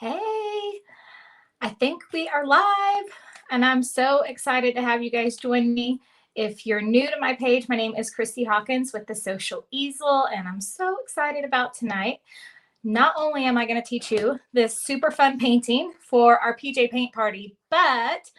Hey, I think we are live, and I'm so excited to have you guys join me. If you're new to my page, my name is Christy Hawkins with the Social Easel, and I'm so excited about tonight. Not only am I going to teach you this super fun painting for our PJ paint party, but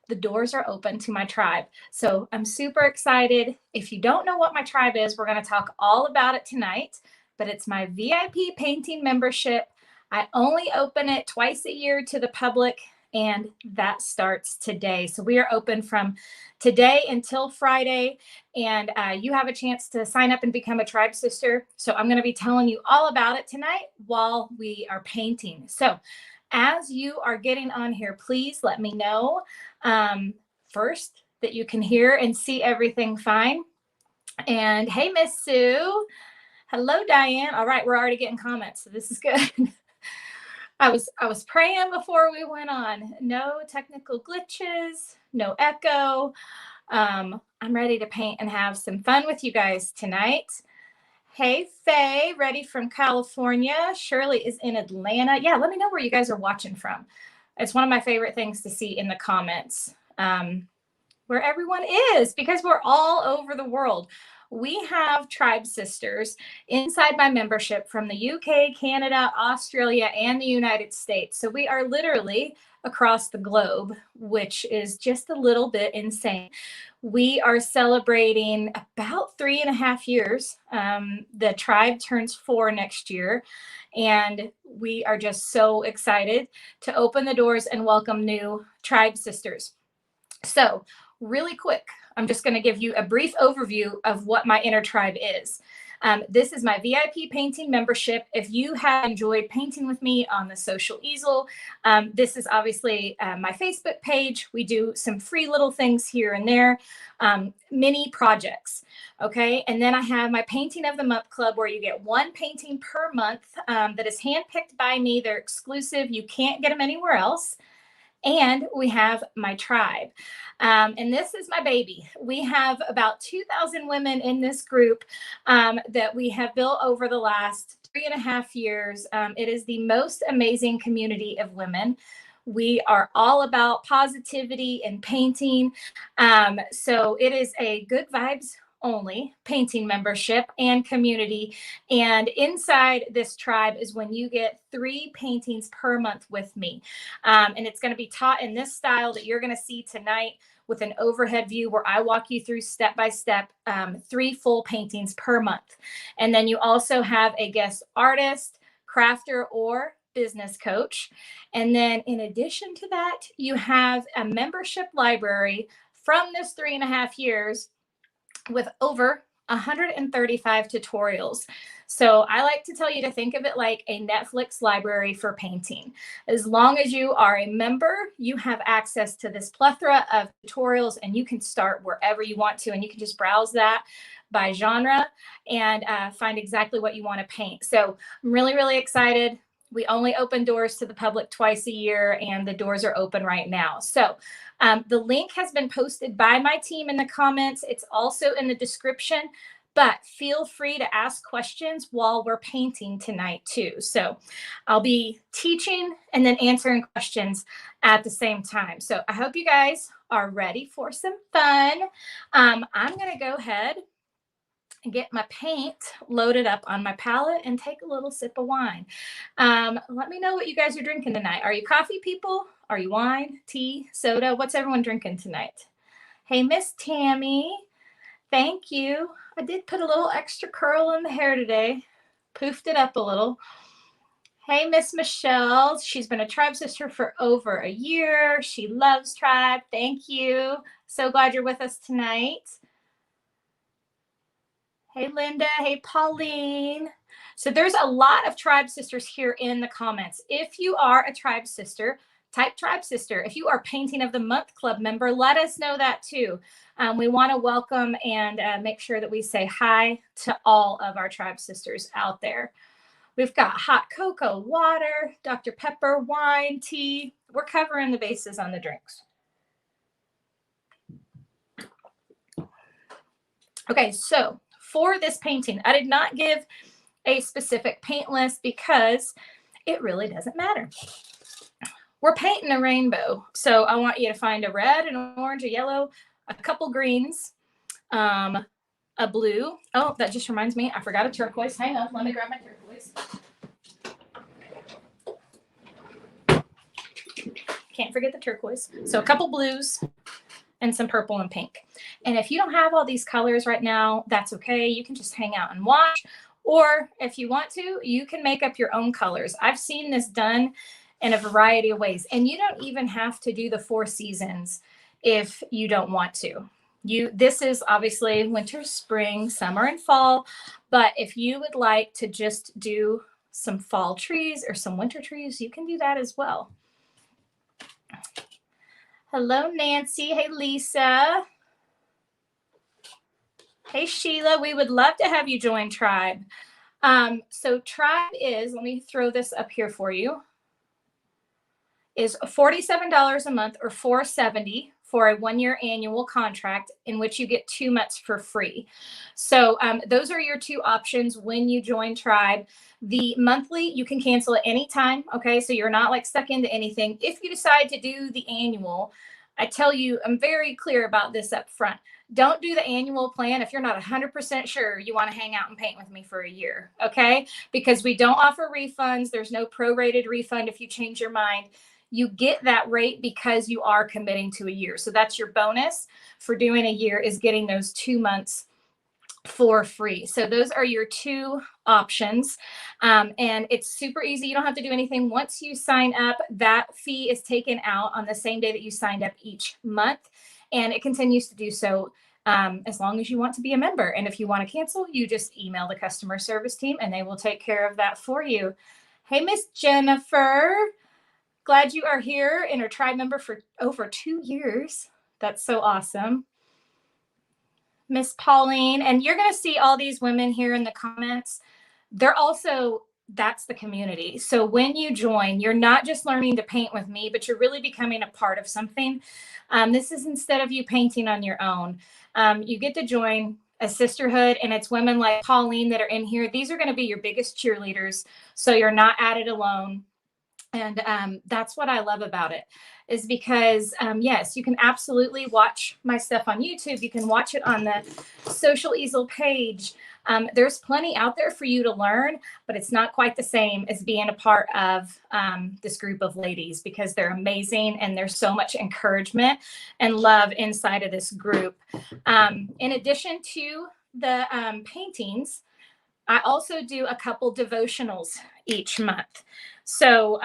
the doors are open to my tribe. So I'm super excited. If you don't know what my tribe is, we're going to talk all about it tonight, but it's my VIP painting membership. I only open it twice a year to the public, and that starts today. So we are open from today until Friday, and you have a chance to sign up and become a tribe sister. So I'm going to be telling you all about it tonight while we are painting. So as you are getting on here, please let me know first that you can hear and see everything fine. And hey, Miss Sue. Hello, Diane. All right, we're already getting comments, so this is good. I was praying before we went on. No technical glitches, no echo. I'm ready to paint and have some fun with you guys tonight. Hey, Faye, ready from California. Shirley is in Atlanta. Yeah, let me know where you guys are watching from. It's one of my favorite things to see in the comments, where everyone is, because we're all over the world. We have tribe sisters inside my membership from the UK, Canada, Australia, and the United States. So we are literally across the globe, which is just a little bit insane. We are celebrating about 3.5 years. The tribe turns 4 next year, and we are just so excited to open the doors and welcome new tribe sisters. So really quick, I'm just going to give you a brief overview of what my inner tribe is. This is my VIP painting membership. If you have enjoyed painting with me on the Social Easel, this is obviously my Facebook page. We do some free little things here and there, mini projects. Okay. And then I have my Painting of the Month Club, where you get one painting per month that is handpicked by me. They're exclusive. You can't get them anywhere else. And we have my tribe. And this is my baby. We have about 2,000 women in this group that we have built over the last 3.5 years. It is the most amazing community of women. We are all about positivity and painting. So it is a good vibes only painting membership and community. And inside this tribe is when you get 3 paintings per month with me. And it's going to be taught in this style that you're going to see tonight, with an overhead view where I walk you through step by step, 3 full paintings per month. And then you also have a guest artist, crafter, or business coach. And then in addition to that, you have a membership library from this 3.5 years with over 135 tutorials. So I like to tell you to think of it like a Netflix library for painting. As long as you are a member, you have access to this plethora of tutorials, and you can start wherever you want to, and you can just browse that by genre and find exactly what you want to paint. So I'm really, really excited. We only open doors to the public twice a year, and the doors are open right now. So the link has been posted by my team in the comments. It's also in the description, but feel free to ask questions while we're painting tonight too. So I'll be teaching and then answering questions at the same time. So I hope you guys are ready for some fun. I'm going to go ahead and get my paint loaded up on my palette and take a little sip of wine. Let me know what you guys are drinking tonight. Are you coffee people? Are you wine, tea, soda? What's everyone drinking tonight? Hey, Miss Tammy, thank you. I did put a little extra curl in the hair today. Poofed it up a little. Hey, Miss Michelle. She's been a tribe sister for over a year. She loves tribe. Thank you. So glad you're with us tonight. Hey, Linda. Hey, Pauline. So there's a lot of tribe sisters here in the comments. If you are a tribe sister, type tribe sister. If you are Painting of the Month Club member, let us know that too. We want to welcome and make sure that we say hi to all of our tribe sisters out there. We've got hot cocoa, water, Dr. Pepper, wine, tea. We're covering the bases on the drinks. Okay, so for this painting, I did not give a specific paint list because it really doesn't matter. We're painting a rainbow. So I want you to find a red, an orange, a yellow, a couple greens, a blue. Oh, that just reminds me, I forgot a turquoise. Hang on, let me grab my turquoise. Can't forget the turquoise. So a couple blues and some purple and pink. And if you don't have all these colors right now, that's okay. You can just hang out and watch. Or if you want to, you can make up your own colors. I've seen this done in a variety of ways. And you don't even have to do the 4 seasons if you don't want to. This is obviously winter, spring, summer, and fall. But if you would like to just do some fall trees or some winter trees, you can do that as well. Hello, Nancy. Hey, Lisa. Hey, Sheila. We would love to have you join Tribe. So Tribe is, let me throw this up here for you, is $47 a month or $470 for a 1-year annual contract in which you get 2 months for free. So those are your 2 options when you join Tribe. The monthly, you can cancel at any time. Okay, so you're not like stuck into anything. If you decide to do the annual, I tell you, I'm very clear about this up front. Don't do the annual plan if you're not 100% sure you want to hang out and paint with me for a year. Okay, because we don't offer refunds. There's no prorated refund if you change your mind. You get that rate because you are committing to a year. So that's your bonus for doing a year, is getting those 2 months for free. So those are your 2 options. And it's super easy. You don't have to do anything. Once you sign up, that fee is taken out on the same day that you signed up each month. And it continues to do so as long as you want to be a member. And if you want to cancel, you just email the customer service team and they will take care of that for you. Hey, Miss Jennifer. Glad you are here and are Tribe member for over 2 years. That's so awesome. Miss Pauline, and you're going to see all these women here in the comments. They're also, that's the community. So when you join, you're not just learning to paint with me, but you're really becoming a part of something. This is instead of you painting on your own. You get to join a sisterhood, and it's women like Pauline that are in here. These are going to be your biggest cheerleaders. So you're not at it alone. And that's what I love about it, is because, yes, you can absolutely watch my stuff on YouTube. You can watch it on the Social Easel page. There's plenty out there for you to learn, but it's not quite the same as being a part of this group of ladies, because they're amazing and there's so much encouragement and love inside of this group. In addition to the paintings, I also do a couple devotionals each month. So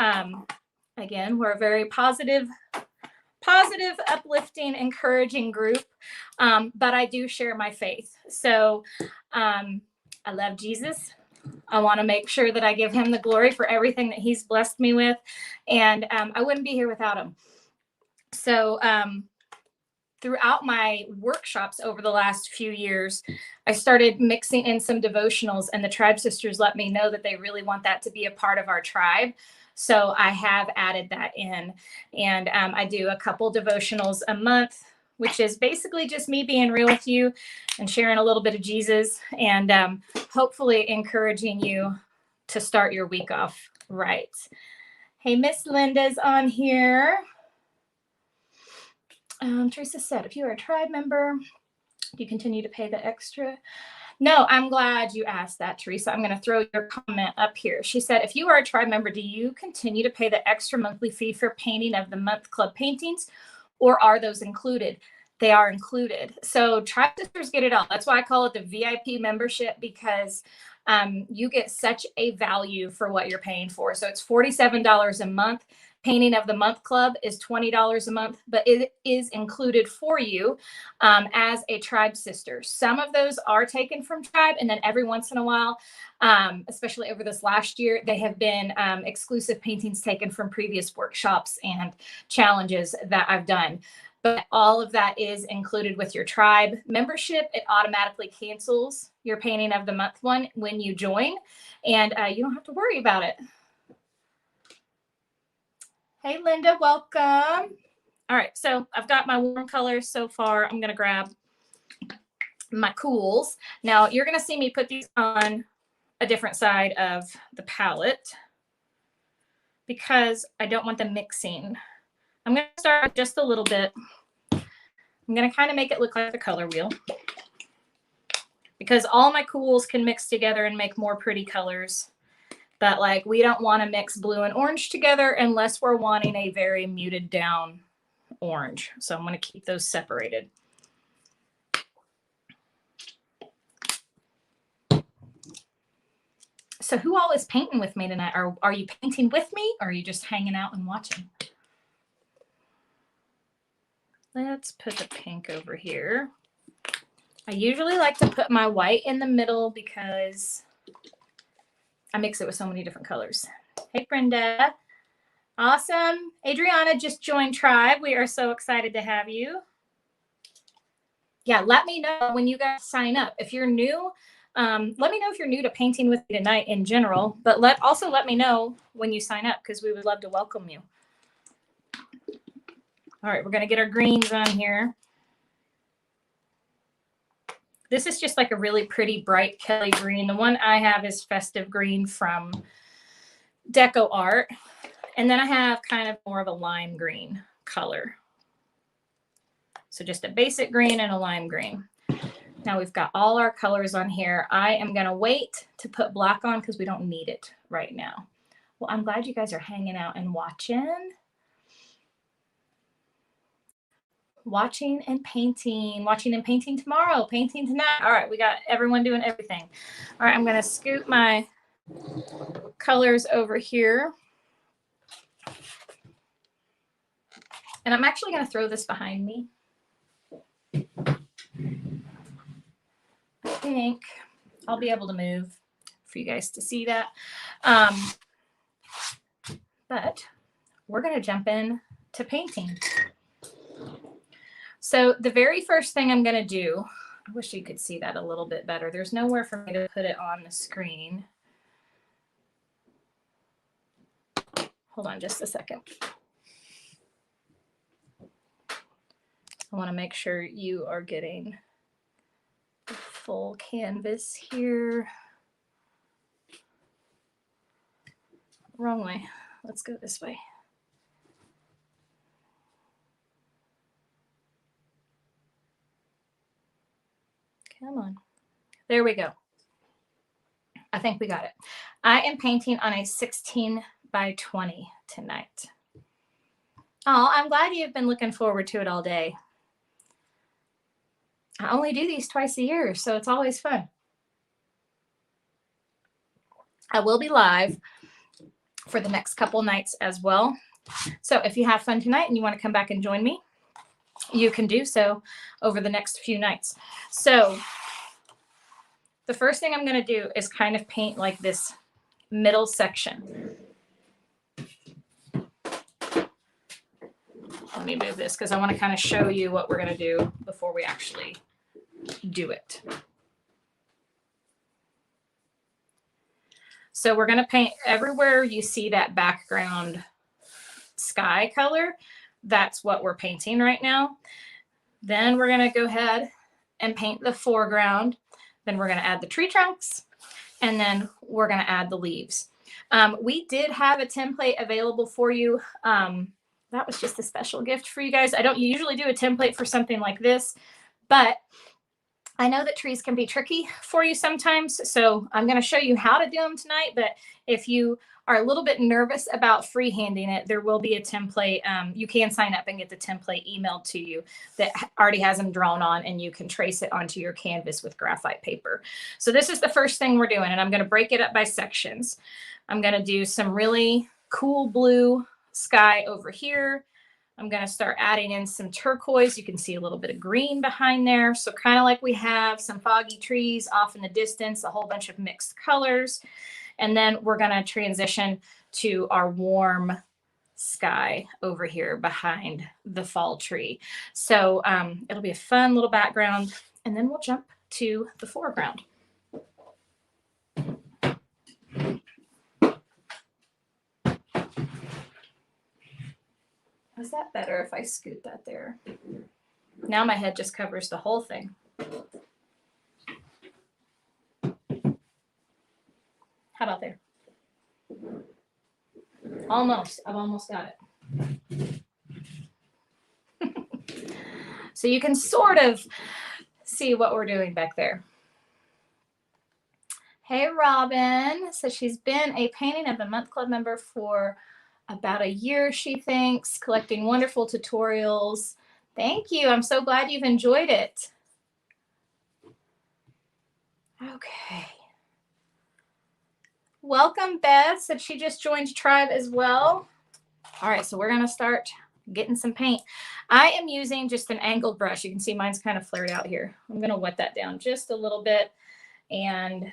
again, we're a very positive, uplifting, encouraging group. But I do share my faith. So I love Jesus. I want to make sure that I give him the glory for everything that he's blessed me with. And I wouldn't be here without him. So throughout my workshops over the last few years, I started mixing in some devotionals, and the Tribe Sisters let me know that they really want that to be a part of our tribe. So I have added that in, and I do a couple devotionals a month, which is basically just me being real with you and sharing a little bit of Jesus, and hopefully encouraging you to start your week off right. Hey, Miss Linda's on here. Teresa said, if you are a Tribe member, you continue to pay the extra. No, I'm glad you asked that, Teresa. I'm going to throw your comment up here. She said, if you are a Tribe member, do you continue to pay the extra monthly fee for painting of the month club paintings, or are those included? They are included. So Tribe Sisters get it all. That's why I call it the VIP membership, because you get such a value for what you're paying for. So it's $47 a month. Painting of the Month Club is $20 a month, but it is included for you as a Tribe sister. Some of those are taken from Tribe, and then every once in a while, especially over this last year, they have been exclusive paintings taken from previous workshops and challenges that I've done. But all of that is included with your Tribe membership. It automatically cancels your Painting of the Month one when you join, and you don't have to worry about it. Hey, Linda, welcome. All right, so I've got my warm colors so far. I'm going to grab my cools. Now, you're going to see me put these on a different side of the palette. because I don't want them mixing. I'm going to start with just a little bit. I'm going to kind of make it look like a color wheel because all my cools can mix together and make more pretty colors. But like we don't want to mix blue and orange together unless we're wanting a very muted down orange. So I'm going to keep those separated. So who all is painting with me tonight? Are you painting with me or are you just hanging out and watching? Let's put the pink over here. I usually like to put my white in the middle because I mix it with so many different colors. Hey, Brenda. Awesome. Adriana just joined Tribe. We are so excited to have you. Yeah, let me know when you guys sign up. If you're new, let me know if you're new to painting with me tonight in general, but also let me know when you sign up because we would love to welcome you. All right, we're going to get our greens on here. This is just like a really pretty bright Kelly green. The one I have is Festive Green from Deco Art. And then I have kind of more of a lime green color. So just a basic green and a lime green. Now we've got all our colors on here. I am going to wait to put black on because we don't need it right now. Well, I'm glad you guys are hanging out and watching. Watching and painting tomorrow, painting tonight. All right, we got everyone doing everything. All right, I'm going to scoot my colors over here. And I'm actually going to throw this behind me. I think I'll be able to move for you guys to see that. But we're going to jump in to painting. So the very first thing I'm going to do, I wish you could see that a little bit better. There's nowhere for me to put it on the screen. Hold on just a second. I want to make sure you are getting the full canvas here. Wrong way. Let's go this way. Come on. There we go. I think we got it. I am painting on a 16 by 20 tonight. Oh, I'm glad you've been looking forward to it all day. I only do these twice a year, so it's always fun. I will be live for the next couple nights as well. So if you have fun tonight and you want to come back and join me, you can do so over the next few nights. So the first thing I'm going to do is kind of paint like this middle section. Let me move this because I want to kind of show you what we're going to do before we actually do it. So we're going to paint everywhere you see that background sky color. That's what we're painting right now. Then we're going to go ahead and paint the foreground. Then we're going to add the tree trunks. And then we're going to add the leaves. We did have a template available for you. That was just a special gift for you guys. I don't usually do a template for something like this, but I know that trees can be tricky for you sometimes. So I'm going to show you how to do them tonight. But if you are a little bit nervous about freehanding it, there will be a template. You can sign up and get the template emailed to you that already has them drawn on, and you can trace it onto your canvas with graphite paper. So this is the first thing we're doing, and I'm going to break it up by sections. I'm going to do some really cool blue sky over here. I'm going to start adding in some turquoise. You can see a little bit of green behind there. So kind of like we have some foggy trees off in the distance, a whole bunch of mixed colors. And then we're going to transition to our warm sky over here behind the fall tree. So it'll be a fun little background. And then we'll jump to the foreground. Is that better if I scoot that there? Now my head just covers the whole thing. How about there? Almost. I've almost got it. So you can sort of see what we're doing back there. Hey, Robin. So she's been a Painting of the Month Club member for about a year, she thinks, collecting wonderful tutorials. Thank you. I'm so glad you've enjoyed it. Okay. Welcome, Beth. Said she just joined Tribe as well. All right, so we're going to start getting some paint. I am using just an angled brush. You can see mine's kind of flared out here. I'm going to wet that down just a little bit, and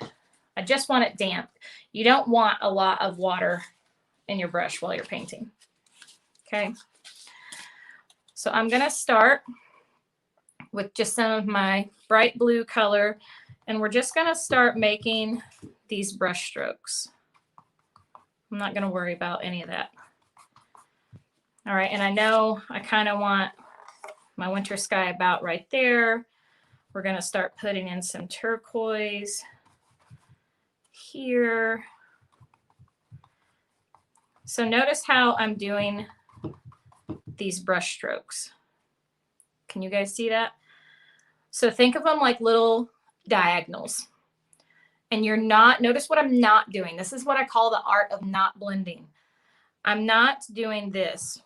I just want it damp. You don't want a lot of water in your brush while you're painting. Okay. So I'm going to start with just some of my bright blue color, and we're just going to start making these brush strokes. I'm not going to worry about any of that. All right, and I know I kind of want my winter sky about right there. We're going to start putting in some turquoise here. So notice how I'm doing these brush strokes. Can you guys see that? So think of them like little diagonals. And you're not, notice what I'm not doing. This is what I call the art of not blending. I'm not doing this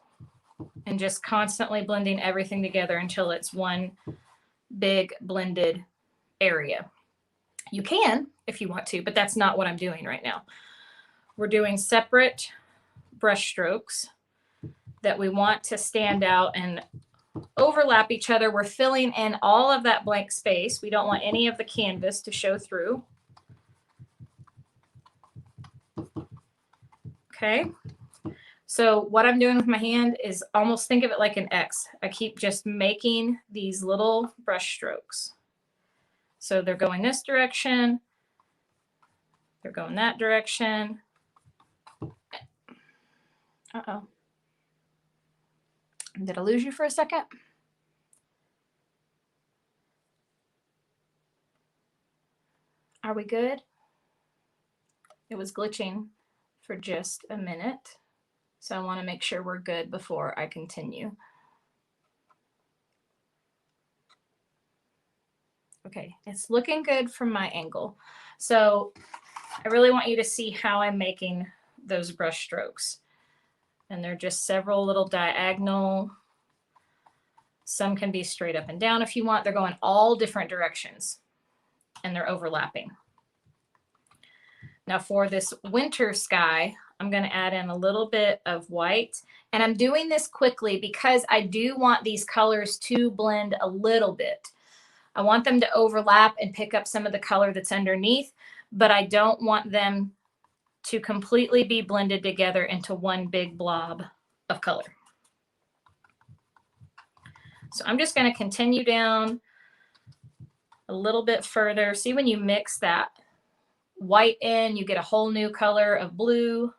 and just constantly blending everything together until it's one big blended area. You can if you want to, but that's not what I'm doing right now. We're doing separate brush strokes that we want to stand out and overlap each other. We're filling in all of that blank space. We don't want any of the canvas to show through. Okay. So what I'm doing with my hand is almost think of it like an X. I keep just making these little brush strokes. So they're going this direction. They're going that direction. Uh-oh. Did I lose you for a second? Are we good? It was glitching for just a minute. So I want to make sure we're good before I continue. Okay, it's looking good from my angle. So I really want you to see how I'm making those brush strokes. And they're just several little diagonal. Some can be straight up and down if you want. They're going all different directions and they're overlapping. Now for this winter sky, I'm going to add in a little bit of white, and I'm doing this quickly because I do want these colors to blend a little bit. I want them to overlap and pick up some of the color that's underneath, but I don't want them to completely be blended together into one big blob of color. So I'm just going to continue down a little bit further. See, when you mix that white in, you get a whole new color of blue.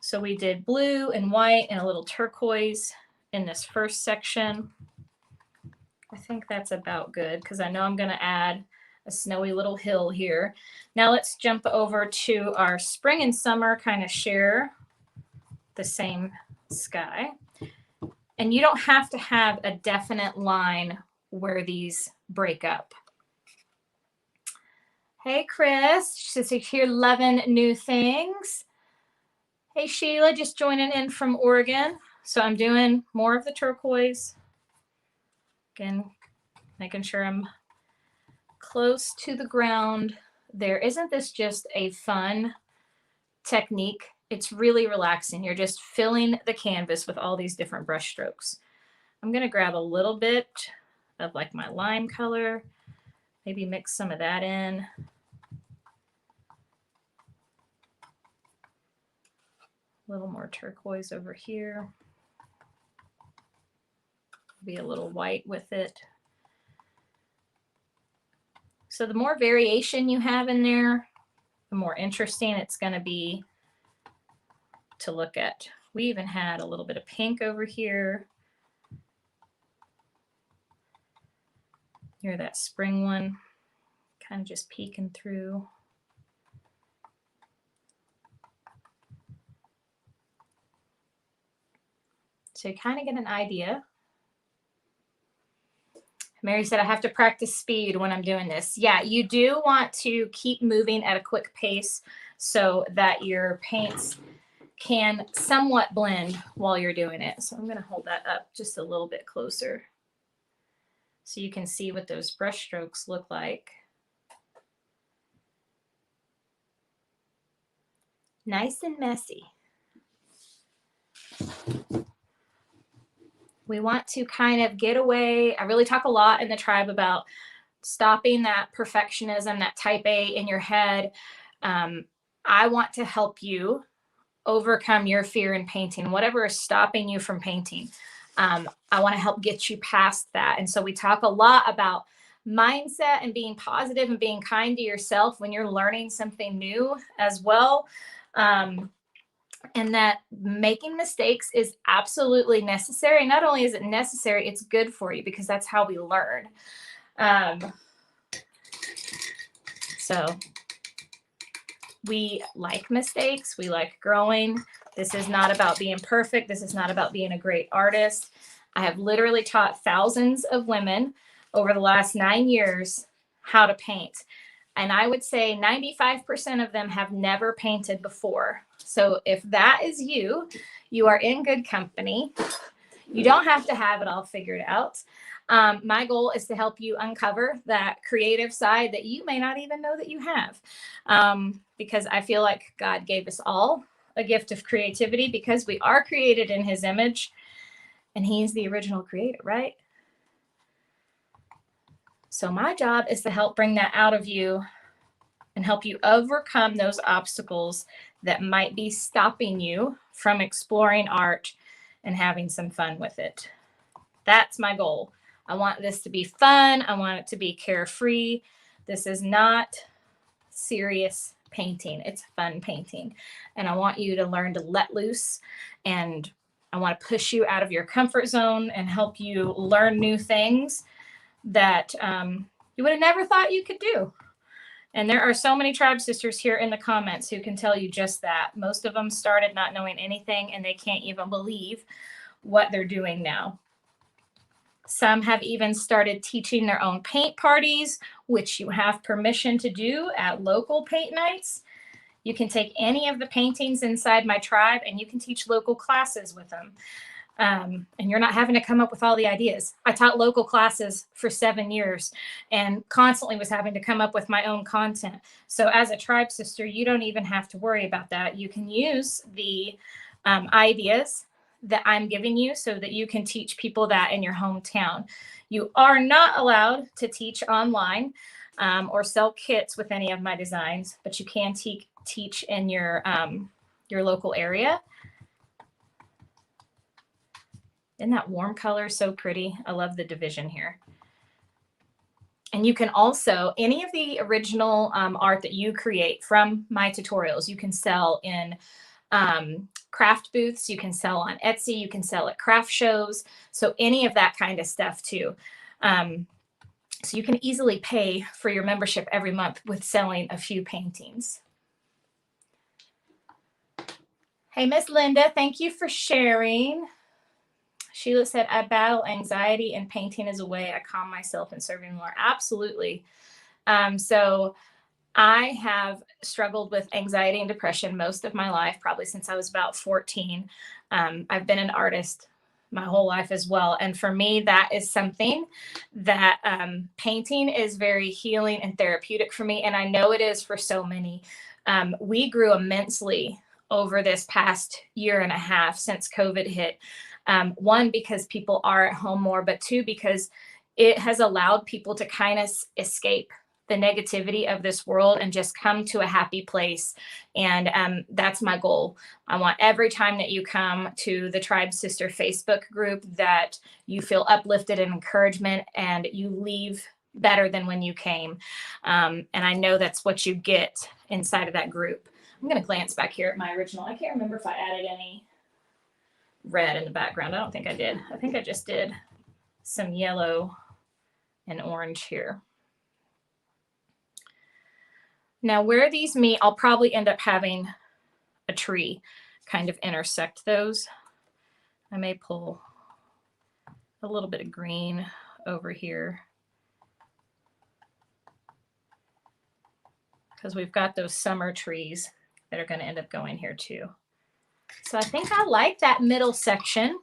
So we did blue and white and a little turquoise in this first section. I think that's about good because I know I'm going to add a snowy little hill here. Now let's jump over to our spring and summer, kind of share the same sky. And you don't have to have a definite line where these break up. Hey, Chris. She says here 11 new things. Hey, Sheila, just joining in from Oregon. So I'm doing more of the turquoise. Again, making sure I'm close to the ground there. Isn't this just a fun technique? It's really relaxing. You're just filling the canvas with all these different brush strokes. I'm going to grab a little bit of like my lime color, maybe mix some of that in. A little more turquoise over here. Be a little white with it. So the more variation you have in there, the more interesting it's going to be to look at. We even had a little bit of pink over here. Hear that spring one kind of just peeking through. So you kind of get an idea. Mary said, I have to practice speed when I'm doing this. Yeah, you do want to keep moving at a quick pace so that your paints can somewhat blend while you're doing it. So I'm going to hold that up just a little bit closer so you can see what those brush strokes look like. Nice and messy. We want to kind of get away. I really talk a lot in the tribe about stopping that perfectionism, that type A in your head. I want to help you overcome your fear in painting, whatever is stopping you from painting. I want to help get you past that. And so we talk a lot about mindset and being positive and being kind to yourself when you're learning something new as well. And that making mistakes is absolutely necessary. Not only is it necessary, it's good for you because that's how we learn. So we like mistakes. We like growing. This is not about being perfect. This is not about being a great artist. I have literally taught thousands of women over the last 9 years how to paint. And I would say 95% of them have never painted before. So if that is you, you are in good company. You don't have to have it all figured out. My goal is to help you uncover that creative side that you may not even know that you have. Because I feel like God gave us all a gift of creativity because we are created in his image and he's the original creator, right? So my job is to help bring that out of you and help you overcome those obstacles that might be stopping you from exploring art and having some fun with it. That's my goal. I want this to be fun. I want it to be carefree. This is not serious painting. It's fun painting. And I want you to learn to let loose, and I want to push you out of your comfort zone and help you learn new things that you would have never thought you could do. And there are so many tribe sisters here in the comments who can tell you just that. Most of them started not knowing anything and they can't even believe what they're doing now. Some have even started teaching their own paint parties, which you have permission to do at local paint nights. You can take any of the paintings inside my tribe and you can teach local classes with them. And you're not having to come up with all the ideas. I taught local classes for 7 years and constantly was having to come up with my own content. So as a tribe sister, you don't even have to worry about that. You can use the ideas that I'm giving you so that you can teach people that in your hometown. You are not allowed to teach online or sell kits with any of my designs, but you can teach in your local area. Isn't that warm color so pretty? I love the division here. And you can also, any of the original art that you create from my tutorials, you can sell in craft booths, you can sell on Etsy, you can sell at craft shows. So any of that kind of stuff too. So you can easily pay for your membership every month with selling a few paintings. Hey, Miss Linda, thank you for sharing. Sheila said, I battle anxiety and painting is a way I calm myself and serving more. Absolutely. So I have struggled with anxiety and depression most of my life, probably since I was about 14. I've been an artist my whole life as well. And for me, that is something that painting is very healing and therapeutic for me. And I know it is for so many. We grew immensely over this past year and a half since COVID hit. One, because people are at home more, but two, because it has allowed people to kind of escape the negativity of this world and just come to a happy place. And that's my goal. I want every time that you come to the Tribe Sister Facebook group that you feel uplifted and encouragement and you leave better than when you came. And I know that's what you get inside of that group. I'm going to glance back here at my original. I can't remember if I added any red in the background. I don't think I did. I think I just did some yellow and orange here. Now where these meet, I'll probably end up having a tree kind of intersect those. I may pull a little bit of green over here because we've got those summer trees that are going to end up going here too. So I think I like that middle section.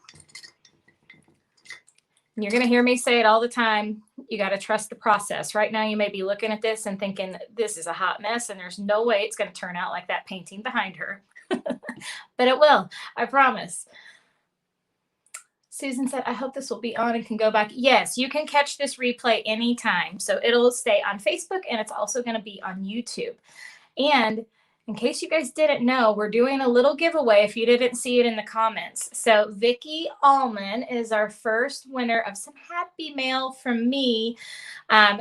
And you're going to hear me say it all the time. You got to trust the process. Right now, you may be looking at this and thinking, this is a hot mess, and there's no way it's going to turn out like that painting behind her. But it will, I promise. Susan said, I hope this will be on and can go back. Yes, you can catch this replay anytime. So it'll stay on Facebook, and it's also going to be on YouTube. And in case you guys didn't know, we're doing a little giveaway if you didn't see it in the comments. So Vicki Allman is our first winner of some happy mail from me.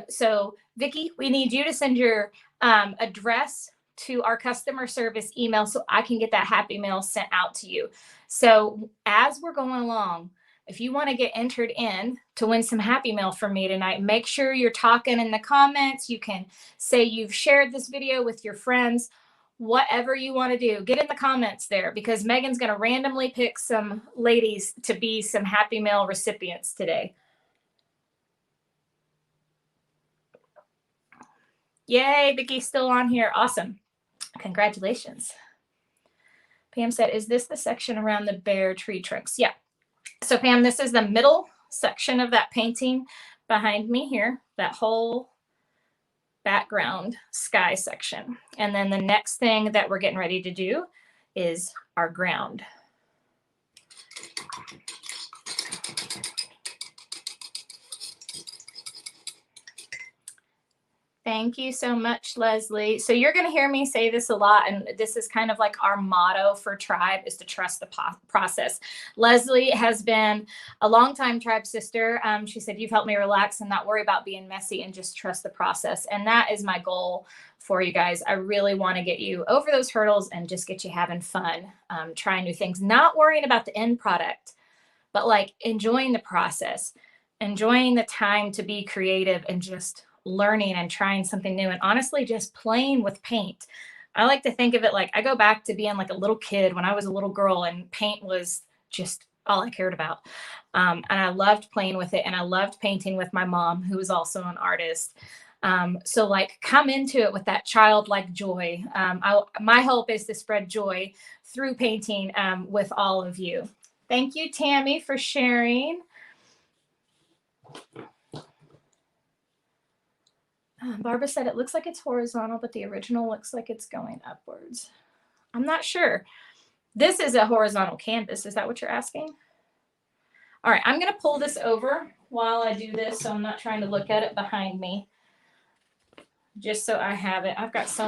So Vicki, we need you to send your address to our customer service email so I can get that happy mail sent out to you. So as we're going along, if you want to get entered in to win some happy mail from me tonight, make sure you're talking in the comments. You can say you've shared this video with your friends, whatever you want to do. Get in the comments there because Megan's going to randomly pick some ladies to be some happy mail recipients today. Yay, Vicky's still on here. Awesome. Congratulations. Pam said, is this the section around the bare tree trunks? Yeah. So Pam, this is the middle section of that painting behind me here, that whole background sky section. And then the next thing that we're getting ready to do is our ground. Thank you so much, Leslie. So you're going to hear me say this a lot, and this is kind of like our motto for Tribe is to trust the process. Leslie has been a longtime Tribe sister. She said, you've helped me relax and not worry about being messy and just trust the process. And that is my goal for you guys. I really want to get you over those hurdles and just get you having fun, trying new things, not worrying about the end product, but like enjoying the process, enjoying the time to be creative and just learning and trying something new, and honestly just playing with paint. I like to think of it like I go back to being like a little kid when I was a little girl and paint was just all I cared about. And I loved playing with it, and I loved painting with my mom, who was also an artist. So like come into it with that childlike joy. My hope is to spread joy through painting with all of you. Thank you, Tammy, for sharing. Barbara said it looks like it's horizontal, but the original looks like it's going upwards. I'm not sure. This is a horizontal canvas. Is that what you're asking? All right, I'm going to pull this over while I do this, so I'm not trying to look at it behind me, just so I have it. I've got so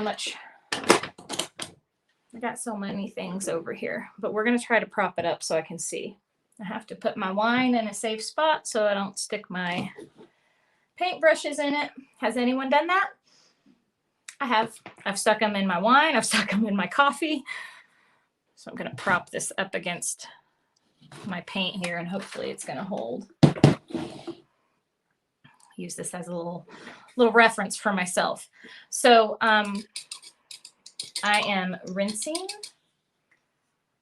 many things over here, but we're going to try to prop it up so I can see. I have to put my wine in a safe spot so I don't stick my paintbrushes in it. Has anyone done that? I have. I've stuck them in my wine. I've stuck them in my coffee. So I'm going to prop this up against my paint here, and hopefully it's going to hold. Use this as a little reference for myself. So I am rinsing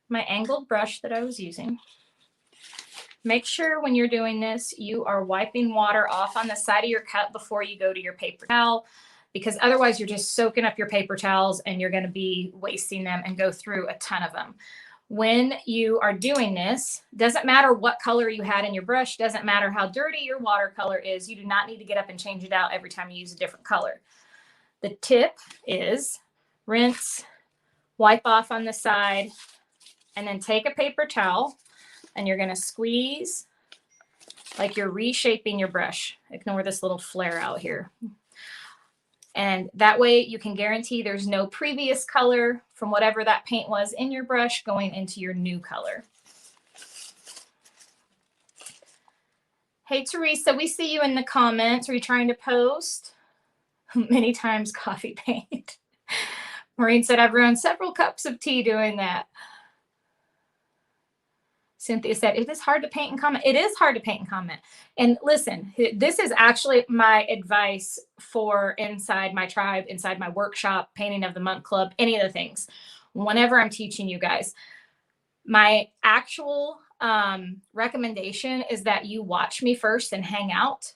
my angled brush that I was using. Make sure when you're doing this, you are wiping water off on the side of your cup before you go to your paper towel, because otherwise you're just soaking up your paper towels and you're going to be wasting them and go through a ton of them. When you are doing this, doesn't matter what color you had in your brush, doesn't matter how dirty your watercolor is, you do not need to get up and change it out every time you use a different color. The tip is rinse, wipe off on the side, and then take a paper towel, and you're going to squeeze like you're reshaping your brush. Ignore this little flare out here. And that way you can guarantee there's no previous color from whatever that paint was in your brush going into your new color. Hey, Teresa, we see you in the comments. Are you trying to post? Many times coffee paint. Maureen said, I've ruined several cups of tea doing that. Cynthia said, it is hard to paint and comment. It is hard to paint and comment. And listen, this is actually my advice for inside my tribe, inside my workshop, painting of the month club, any of the things. Whenever I'm teaching you guys, my actual recommendation is that you watch me first and hang out,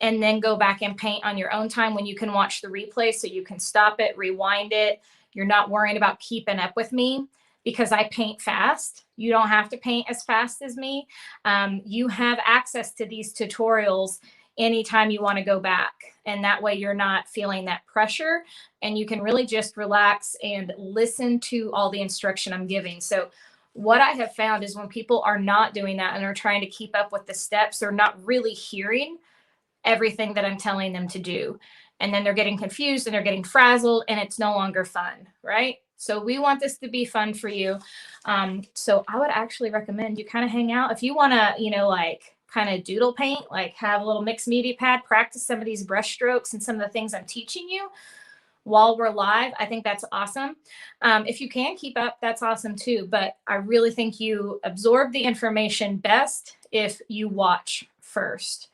and then go back and paint on your own time when you can watch the replay, so you can stop it, rewind it. You're not worrying about keeping up with me because I paint fast. You don't have to paint as fast as me. You have access to these tutorials anytime you want to go back. And that way you're not feeling that pressure, and you can really just relax and listen to all the instruction I'm giving. So what I have found is when people are not doing that and are trying to keep up with the steps, they're not really hearing everything that I'm telling them to do. And then they're getting confused and they're getting frazzled, and it's no longer fun, right? So we want this to be fun for you. So I would actually recommend you kind of hang out. If you want to, like kind of doodle paint, like have a little mixed media pad, practice some of these brush strokes and some of the things I'm teaching you while we're live, I think that's awesome. If you can keep up, that's awesome too. But I really think you absorb the information best if you watch first.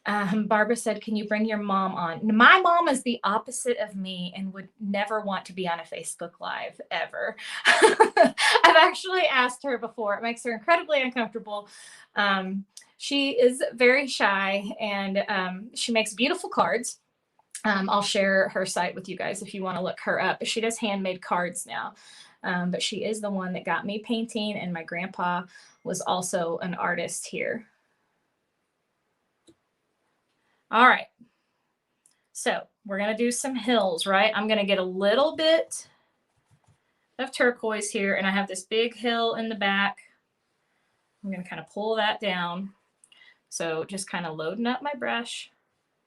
Barbara said, can you bring your mom on? My mom is the opposite of me and would never want to be on a Facebook Live ever. I've actually asked her before. It makes her incredibly uncomfortable. She is very shy, and she makes beautiful cards. I'll share her site with you guys if you want to look her up. She does handmade cards now. But she is the one that got me painting, and my grandpa was also an artist here. All right, so we're going to do some hills, right? I'm going to get a little bit of turquoise here, and I have this big hill in the back. I'm going to kind of pull that down. So just kind of loading up my brush.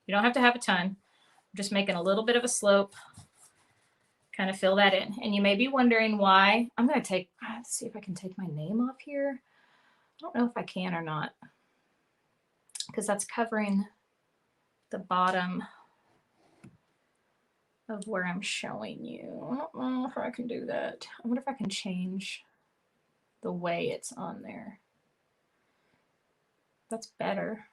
You don't have to have a ton. I'm just making a little bit of a slope, kind of fill that in. And you may be wondering why. I'm going to take, let's see if I can take my name off here. I don't know if I can or not, because that's covering the bottom of where I'm showing you. I don't know if I can do that. I wonder if I can change the way it's on there. That's better.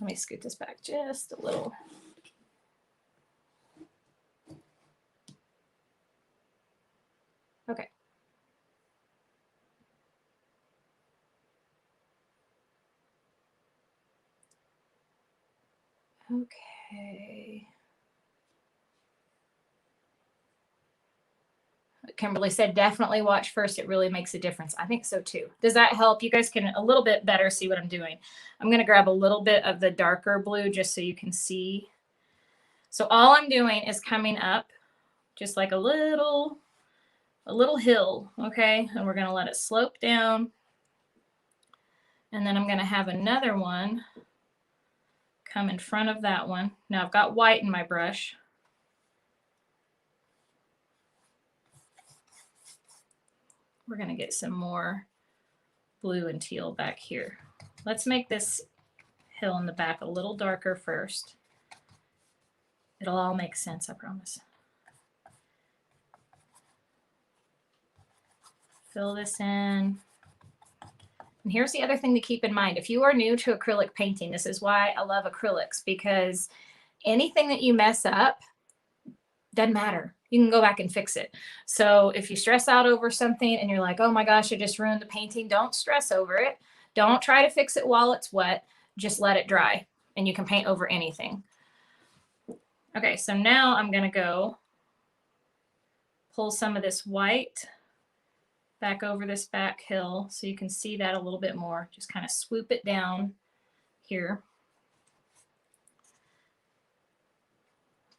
Let me scoot this back just a little. Okay. Okay. Kimberly said, definitely watch first. It really makes a difference. I think so too. Does that help? You guys can a little bit better see what I'm doing. I'm going to grab a little bit of the darker blue just so you can see. So all I'm doing is coming up just like a little hill. Okay. And we're going to let it slope down. And then I'm going to have another one come in front of that one. Now I've got white in my brush. We're going to get some more blue and teal back here. Let's make this hill in the back a little darker first. It'll all make sense, I promise. Fill this in. And here's the other thing to keep in mind. If you are new to acrylic painting, this is why I love acrylics, because anything that you mess up doesn't matter. You can go back and fix it. So if you stress out over something and you're like, oh my gosh, I just ruined the painting, don't stress over it. Don't try to fix it while it's wet. Just let it dry and you can paint over anything. Okay, so now I'm going to go pull some of this white back over this back hill so you can see that a little bit more. Just kind of swoop it down here.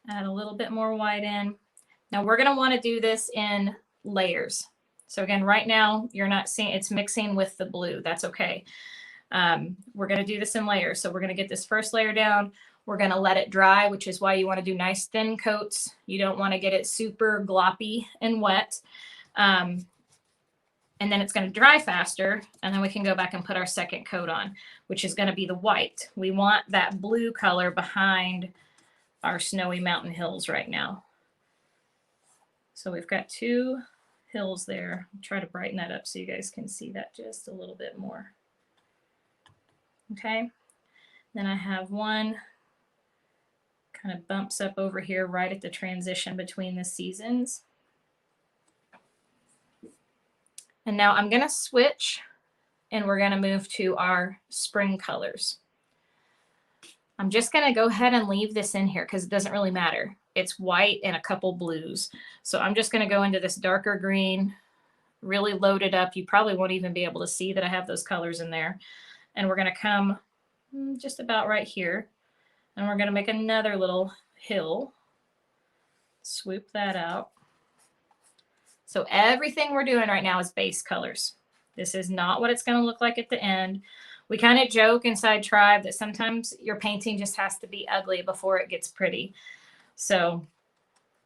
Add a little bit more white in. Now we're going to want to do this in layers. So again, right now you're not seeing it's mixing with the blue. That's okay. We're going to do this in layers. So we're going to get this first layer down. We're going to let it dry, which is why you want to do nice thin coats. You don't want to get it super gloppy and wet. And then it's going to dry faster. And then we can go back and put our second coat on, which is going to be the white. We want that blue color behind our snowy mountain hills right now. So we've got two hills there. I'll try to brighten that up so you guys can see that just a little bit more. Okay. Then I have one kind of bumps up over here right at the transition between the seasons. And now I'm going to switch and we're going to move to our spring colors. I'm just going to go ahead and leave this in here because it doesn't really matter. It's white and a couple blues. So I'm just going to go into this darker green, really load it up. You probably won't even be able to see that I have those colors in there. And we're going to come just about right here. And we're going to make another little hill. Swoop that out. So everything we're doing right now is base colors. This is not what it's going to look like at the end. We kind of joke inside Tribe that sometimes your painting just has to be ugly before it gets pretty. So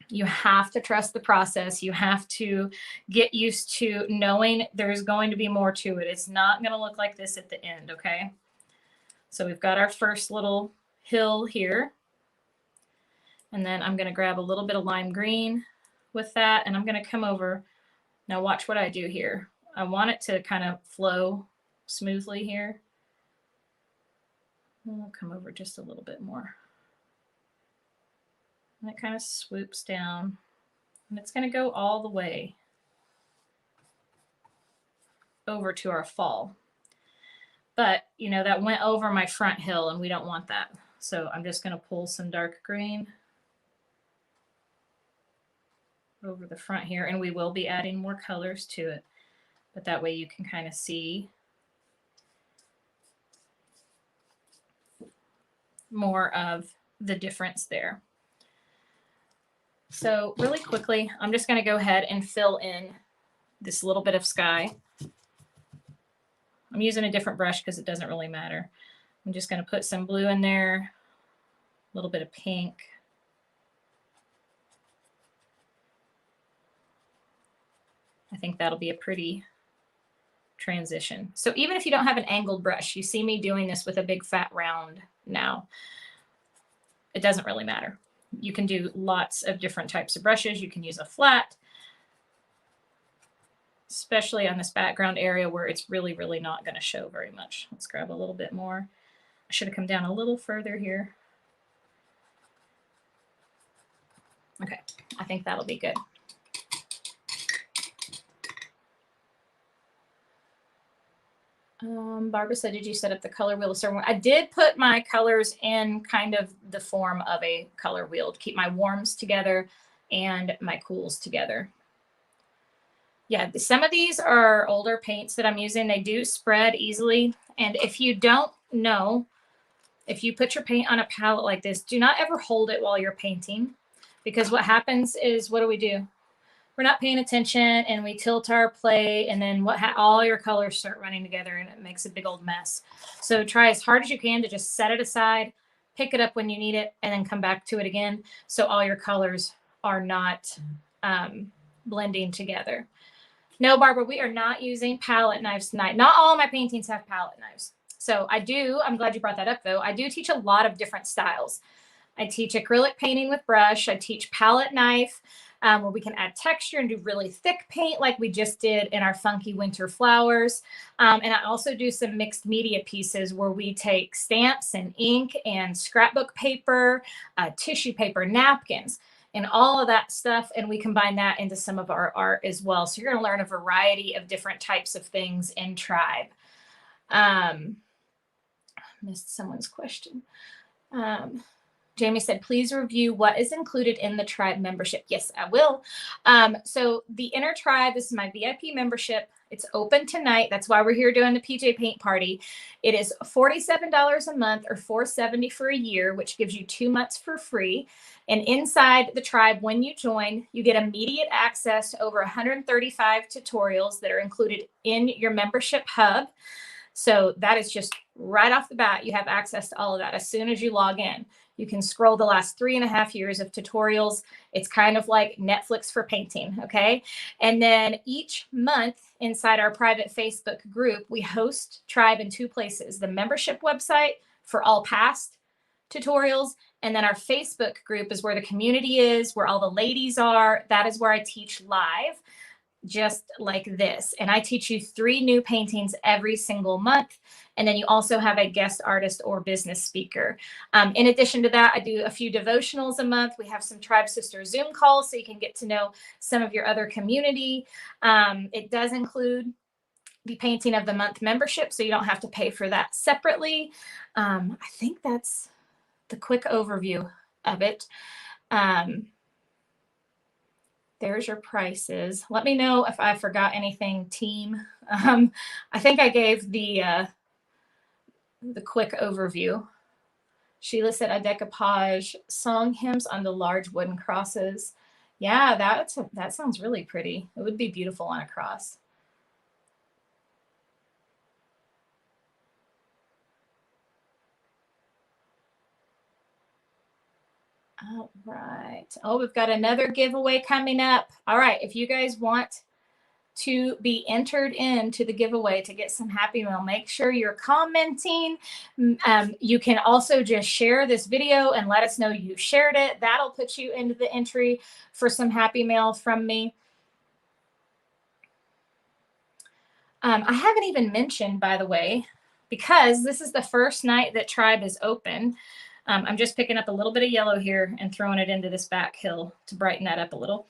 you have to trust the process. You have to get used to knowing there's going to be more to it. It's not going to look like this at the end, okay? So we've got our first little hill here. And then I'm going to grab a little bit of lime green with that, and I'm going to come over. Now watch what I do here. I want it to kind of flow smoothly here. I'll come over just a little bit more. And it kind of swoops down, and it's going to go all the way over to our fall. But, you know, that went over my front hill, and we don't want that. So I'm just going to pull some dark green over the front here, and we will be adding more colors to it. But that way you can kind of see more of the difference there. So really quickly, I'm just going to go ahead and fill in this little bit of sky. I'm using a different brush because it doesn't really matter. I'm just going to put some blue in there, a little bit of pink. I think that'll be a pretty transition. So even if you don't have an angled brush, you see me doing this with a big fat round now. It doesn't really matter. You can do lots of different types of brushes. You can use a flat, especially on this background area where it's really, really not going to show very much. Let's grab a little bit more. I should have come down a little further here. Okay, I think that'll be good. Barbara said, did you set up the color wheel a certain way? I did put my colors in kind of the form of a color wheel to keep my warms together and my cools together. Yeah, some of these are older paints that I'm using. They do spread easily. And if you don't know, if you put your paint on a palette like this, do not ever hold it while you're painting, because what happens is, what do? We're not paying attention and we tilt our plate, and then all your colors start running together and it makes a big old mess. So try as hard as you can to just set it aside, pick it up when you need it, and then come back to it again. So all your colors are not blending together. No, Barbara, we are not using palette knives tonight. Not all of my paintings have palette knives. So I'm glad you brought that up though. I do teach a lot of different styles. I teach acrylic painting with brush. I teach palette knife, where we can add texture and do really thick paint like we just did in our funky winter flowers. And I also do some mixed media pieces where we take stamps and ink and scrapbook paper, tissue paper, napkins, and all of that stuff. And we combine that into some of our art as well. So you're going to learn a variety of different types of things in Tribe. Missed someone's question. Jamie said, please review what is included in the Tribe membership. Yes, I will. So the Inner Tribe, this is my VIP membership. It's open tonight. That's why we're here doing the PJ Paint Party. It is $47 a month or $470 for a year, which gives you 2 months for free. And inside the Tribe, when you join, you get immediate access to over 135 tutorials that are included in your membership hub. So that is just right off the bat. You have access to all of that as soon as you log in. You can scroll the last 3.5 years of tutorials. It's kind of like Netflix for painting, okay? And then each month inside our private Facebook group, we host Tribe in 2 places: the membership website for all past tutorials, and then our Facebook group is where the community is, where all the ladies are. That is where I teach live. just like this. And I teach you 3 new paintings every single month. And then you also have a guest artist or business speaker. In addition to that, I do a few devotionals a month. We have some Tribe Sister Zoom calls so you can get to know some of your other community. It does include the painting of the month membership, so you don't have to pay for that separately. I think that's the quick overview of it. There's your prices. Let me know if I forgot anything, team. I think I gave the quick overview. Sheila said a decoupage song hymns on the large wooden crosses. Yeah, that sounds really pretty. It would be beautiful on a cross. All right. Oh, we've got another giveaway coming up. All right. If you guys want to be entered into the giveaway to get some Happy Mail, make sure you're commenting. You can also just share this video and let us know you shared it. That'll put you into the entry for some Happy Mail from me. I haven't even mentioned, by the way, because this is the first night that Tribe is open. I'm just picking up a little bit of yellow here and throwing it into this back hill to brighten that up a little.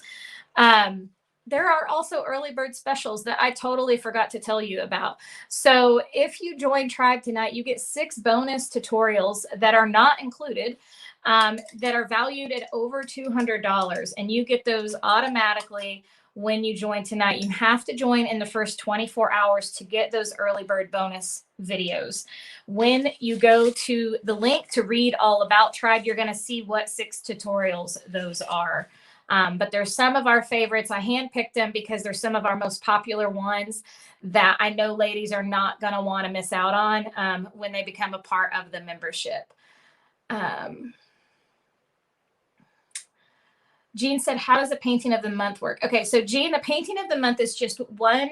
There are also early bird specials that I totally forgot to tell you about. So if you join Tribe tonight, you get 6 bonus tutorials that are not included, that are valued at over $200. And you get those automatically when you join tonight. You have to join in the first 24 hours to get those early bird bonus videos. When you go to the link to read all about Tribe, you're going to see what 6 tutorials those are. But there's some of our favorites. I handpicked them because they're some of our most popular ones that I know ladies are not going to want to miss out on when they become a part of the membership. Jean said, how does the painting of the month work? Okay, so Jean, the painting of the month is just one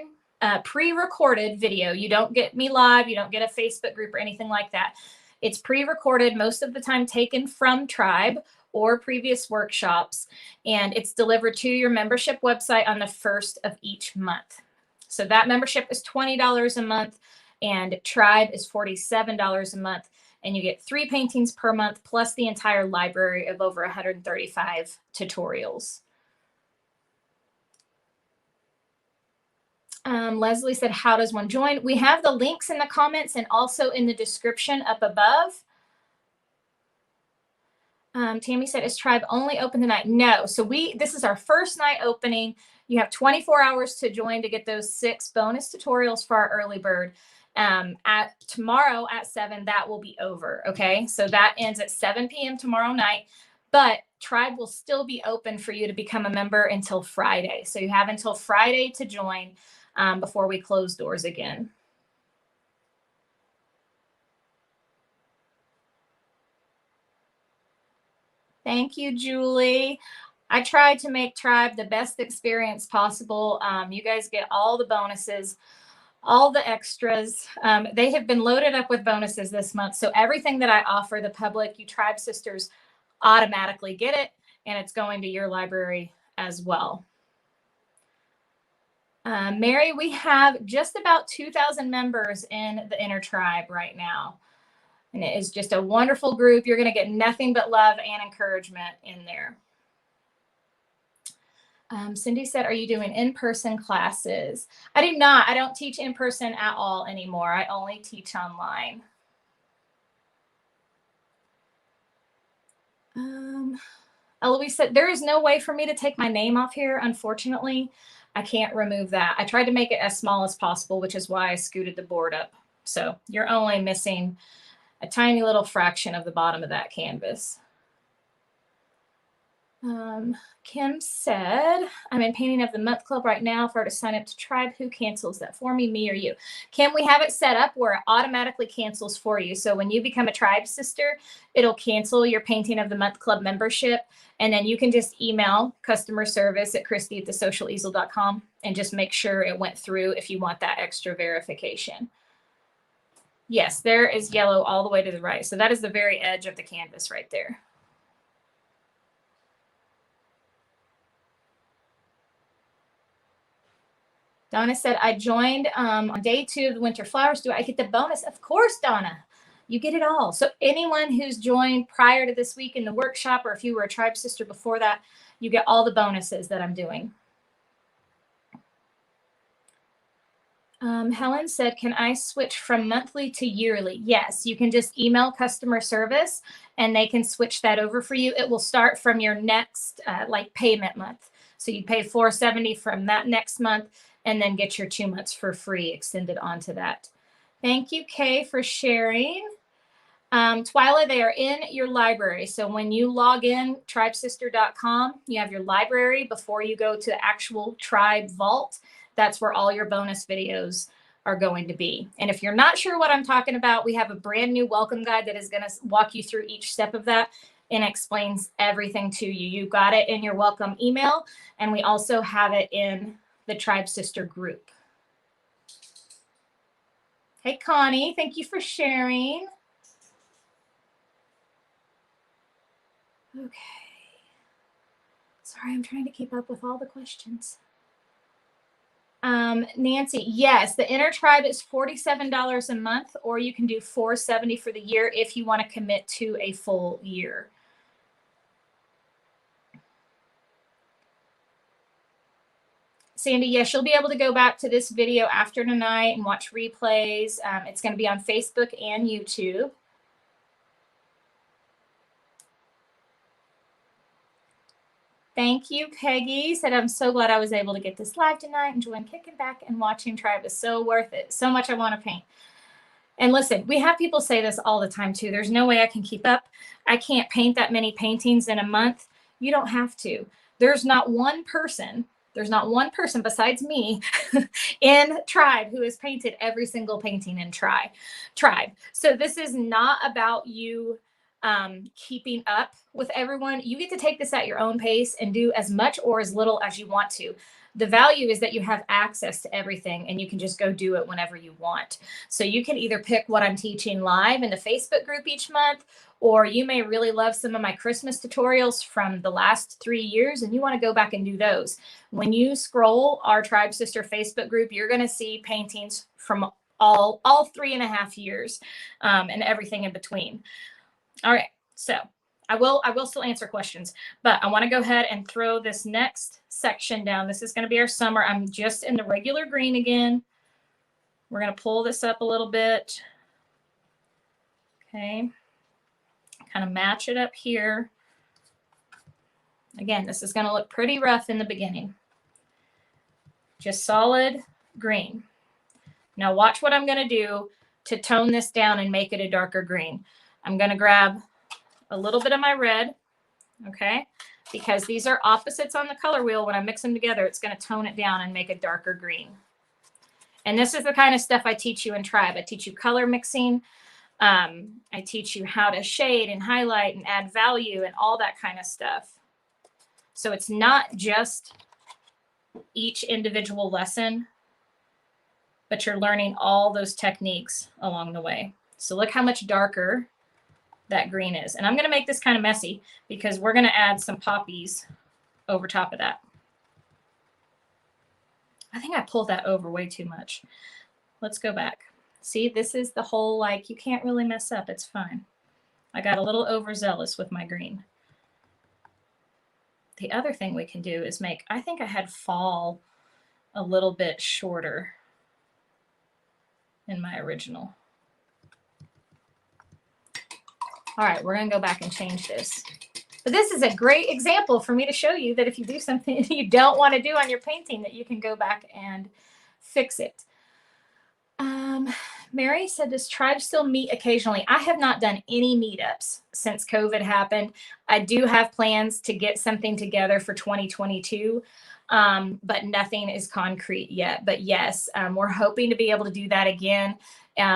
pre-recorded video. You don't get me live. You don't get a Facebook group or anything like that. It's pre-recorded, most of the time taken from Tribe or previous workshops, and it's delivered to your membership website on the first of each month. So that membership is $20 a month, and Tribe is $47 a month. And you get 3 paintings per month, plus the entire library of over 135 tutorials. Leslie said, how does one join? We have the links in the comments and also in the description up above. Tammy said, is Tribe only open tonight? No. So this is our first night opening. You have 24 hours to join to get those 6 bonus tutorials for our early bird. At tomorrow at 7, that will be over. Okay. So that ends at 7 p.m. tomorrow night, but Tribe will still be open for you to become a member until Friday. So you have until Friday to join before we close doors again. Thank you, Julie. I tried to make Tribe the best experience possible. You guys get all the bonuses, all the extras. They have been loaded up with bonuses this month. So everything that I offer the public, you Tribe Sisters automatically get it, and it's going to your library as well. Mary, we have just about 2,000 members in the Inner Tribe right now. And it is just a wonderful group. You're going to get nothing but love and encouragement in there. Cindy said, are you doing in-person classes? I do not. I don't teach in person at all anymore. I only teach online. Eloise said, there is no way for me to take my name off here. Unfortunately, I can't remove that. I tried to make it as small as possible, which is why I scooted the board up. So you're only missing a tiny little fraction of the bottom of that canvas. Kim said, I'm in Painting of the Month Club right now. For her to sign up to Tribe, who cancels that for me or you? Kim, we have it set up where it automatically cancels for you. So when you become a Tribe sister, it'll cancel your Painting of the Month Club membership. And then you can just email customer service at Christy@thesocialeasel.com and just make sure it went through if you want that extra verification. Yes, there is yellow all the way to the right. So that is the very edge of the canvas right there. Donna said, I joined on day 2 of the winter flowers. Do I get the bonus? Of course, Donna. You get it all. So anyone who's joined prior to this week in the workshop, or if you were a Tribe Sister before that, you get all the bonuses that I'm doing. Helen said, can I switch from monthly to yearly? Yes, you can just email customer service and they can switch that over for you. It will start from your next like payment month. So you pay $470 from that next month and then get your 2 months for free extended onto that. Thank you, Kay, for sharing. Twyla, they are in your library. So when you log in, tribesister.com, you have your library before you go to the actual Tribe Vault. That's where all your bonus videos are going to be. And if you're not sure what I'm talking about, we have a brand new welcome guide that is going to walk you through each step of that and explains everything to you. You got it in your welcome email, and we also have it in the Tribe Sister group. Hey, Connie, thank you for sharing. Okay. Sorry, I'm trying to keep up with all the questions. Nancy, yes, the Inner Tribe is $47 a month, or you can do $470 for the year if you want to commit to a full year. Sandy, yes, you'll be able to go back to this video after tonight and watch replays. It's going to be on Facebook and YouTube. Thank you, Peggy. Said, I'm so glad I was able to get this live tonight. Enjoying kicking back and watching Tribe is so worth it. So much I want to paint. And listen, we have people say this all the time too. There's no way I can keep up. I can't paint that many paintings in a month. You don't have to. There's not one person besides me in Tribe who has painted every single painting in Tribe. So this is not about you keeping up with everyone. You get to take this at your own pace and do as much or as little as you want to. The value is that you have access to everything and you can just go do it whenever you want. So you can either pick what I'm teaching live in the Facebook group each month, or you may really love some of my Christmas tutorials from the last 3 years and you want to go back and do those. When you scroll our Tribe Sister Facebook group, you're going to see paintings from all 3.5 years and everything in between. All right, so I will still answer questions, but I want to go ahead and throw this next section down. This is going to be our summer. I'm just in the regular green again. We're going to pull this up a little bit. Okay, kind of match it up here. Again, this is going to look pretty rough in the beginning. Just solid green. Now watch what I'm going to do to tone this down and make it a darker green. I'm going to grab a little bit of my red, okay? Because these are opposites on the color wheel. When I mix them together, it's going to tone it down and make a darker green. And this is the kind of stuff I teach you in Tribe. I teach you color mixing. I teach you how to shade and highlight and add value and all that kind of stuff. So it's not just each individual lesson, but you're learning all those techniques along the way. So look how much darker that green is. And I'm going to make this kind of messy because we're going to add some poppies over top of that. I think I pulled that over way too much. Let's go back. See, this is the whole, like, you can't really mess up. It's fine. I got a little overzealous with my green. The other thing we can do is make, I think I had fall a little bit shorter in my original. All right, we're going to go back and change this. But this is a great example for me to show you that if you do something you don't want to do on your painting, that you can go back and fix it. Mary said, does Tribe still meet occasionally? I have not done any meetups since COVID happened. I do have plans to get something together for 2022, but nothing is concrete yet. But yes, we're hoping to be able to do that again.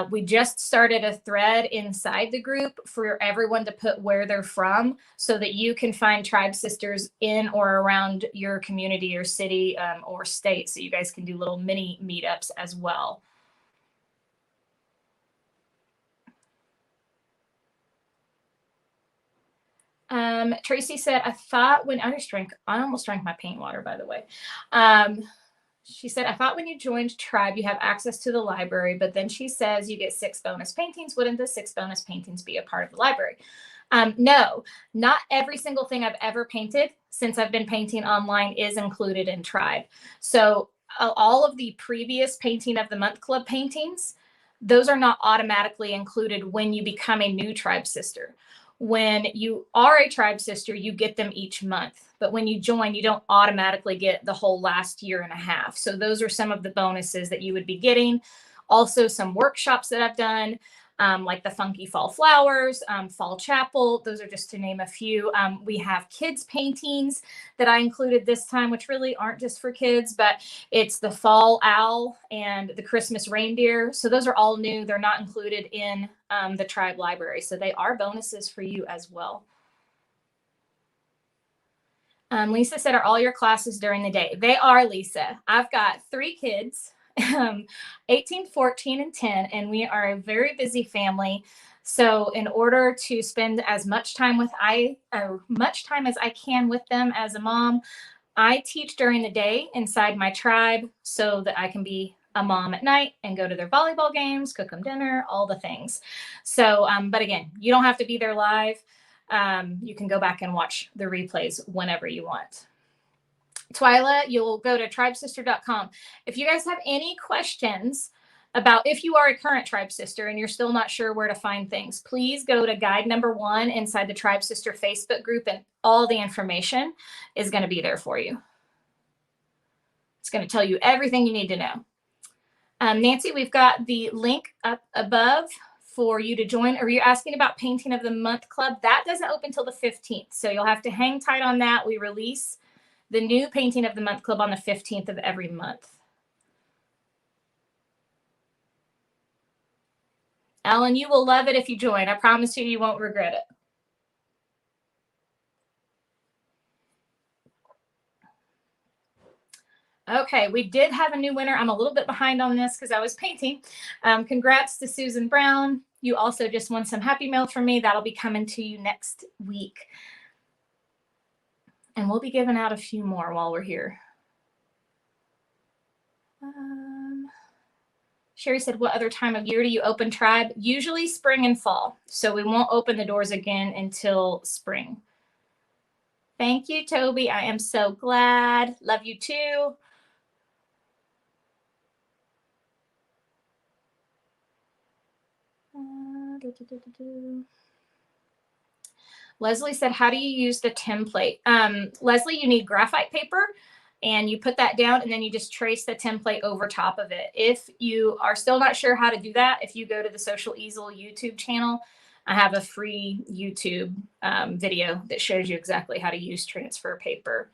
We just started a thread inside the group for everyone to put where they're from so that you can find Tribe Sisters in or around your community or city or state. So you guys can do little mini meetups as well. Tracy said, I thought when I almost drank my paint water, by the way. She said, I thought when you joined Tribe, you have access to the library, but then she says you get 6 bonus paintings. Wouldn't the 6 bonus paintings be a part of the library? No, not every single thing I've ever painted since I've been painting online is included in Tribe. So all of the previous Painting of the Month Club paintings, those are not automatically included when you become a new Tribe sister. When you are a Tribe sister, you get them each month. But when you join, you don't automatically get the whole last year and a half. So those are some of the bonuses that you would be getting. Also, some workshops that I've done, like the Funky Fall Flowers, Fall Chapel. Those are just to name a few. We have kids paintings that I included this time, which really aren't just for kids, but it's the Fall Owl and the Christmas Reindeer. So those are all new. They're not included in the Tribe library. So they are bonuses for you as well. Lisa said, are all your classes during the day? They are, Lisa. I've got 3 kids, 18, 14, and 10, and we are a very busy family. So in order to spend as much time as I can with them as a mom, I teach during the day inside my Tribe so that I can be a mom at night and go to their volleyball games, cook them dinner, all the things. So, but again, you don't have to be there live. You can go back and watch the replays whenever you want. Twyla, you'll go to tribesister.com. If you guys have any questions about if you are a current Tribe Sister and you're still not sure where to find things, please go to guide number 1 inside the Tribe Sister Facebook group, and all the information is going to be there for you. It's going to tell you everything you need to know. Nancy, we've got the link up above for you to join. Are you asking about Painting of the Month Club? That doesn't open till the 15th. So you'll have to hang tight on that. We release the new Painting of the Month Club on the 15th of every month. Ellen, you will love it if you join. I promise you, you won't regret it. Okay, we did have a new winner. I'm a little bit behind on this because I was painting. Congrats to Susan Brown. You also just won some Happy Mail from me. That'll be coming to you next week. And we'll be giving out a few more while we're here. Sherry said, what other time of year do you open Tribe? Usually spring and fall. So we won't open the doors again until spring. Thank you, Toby. I am so glad. Love you too. Leslie said, how do you use the template? Leslie, you need graphite paper, and you put that down, and then you just trace the template over top of it. If you are still not sure how to do that, if you go to the Social Easel YouTube channel, I have a free YouTube video that shows you exactly how to use transfer paper.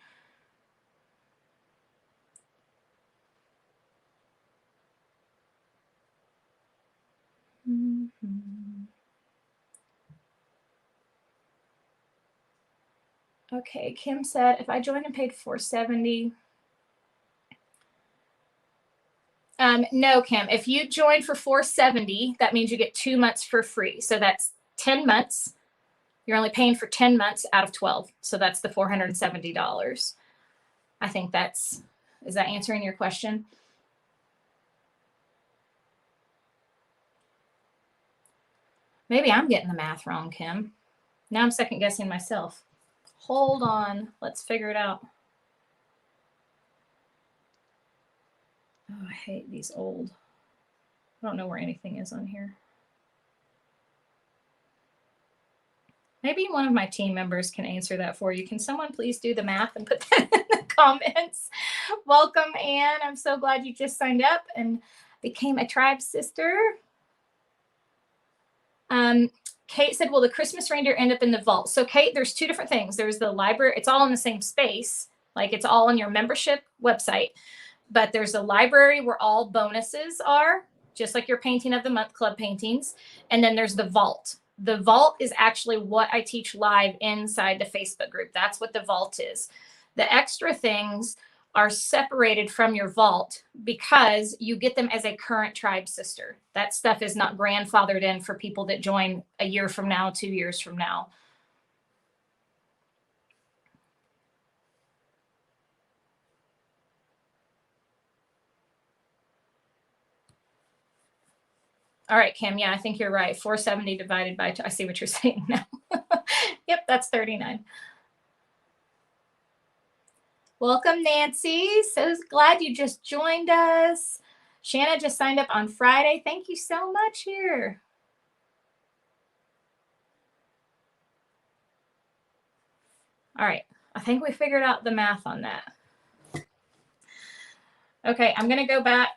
Okay, Kim said, if I joined and paid $470. No, Kim, if you join for $470, that means you get 2 months for free. So that's 10 months. You're only paying for 10 months out of 12. So that's the $470. I think is that answering your question? Maybe I'm getting the math wrong, Kim. Now I'm second guessing myself. Hold on. Let's figure it out. Oh, I hate these old. I don't know where anything is on here. Maybe one of my team members can answer that for you. Can someone please do the math and put that in the comments? Welcome, Anne. I'm so glad you just signed up and became a Tribe Sister. Kate said, will the Christmas reindeer end up in the vault? So Kate, there's 2 different things. There's the library. It's all in the same space. Like it's all on your membership website. But there's a library where all bonuses are, just like your Painting of the Month Club paintings. And then there's the vault. The vault is actually what I teach live inside the Facebook group. That's what the vault is. The extra things are separated from your vault because you get them as a current Tribe Sister. That stuff is not grandfathered in for people that join a year from now, 2 years from now. All right, Kim. Yeah, I think you're right. 470 divided by 2. I see what you're saying now. Yep, that's 39. Welcome, Nancy. So glad you just joined us. Shanna just signed up on Friday. Thank you so much here. All right, I think we figured out the math on that. Okay, I'm going to go back.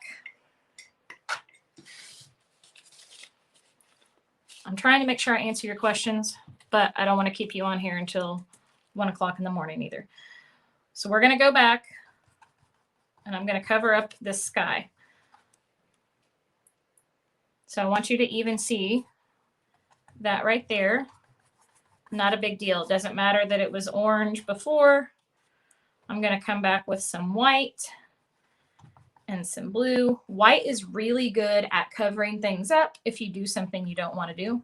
I'm trying to make sure I answer your questions, but I don't want to keep you on here until 1 o'clock in the morning either. So we're going to go back, and I'm going to cover up this sky. So I want you to even see that right there. Not a big deal. It doesn't matter that it was orange before. I'm going to come back with some white and some blue. White is really good at covering things up if you do something you don't want to do.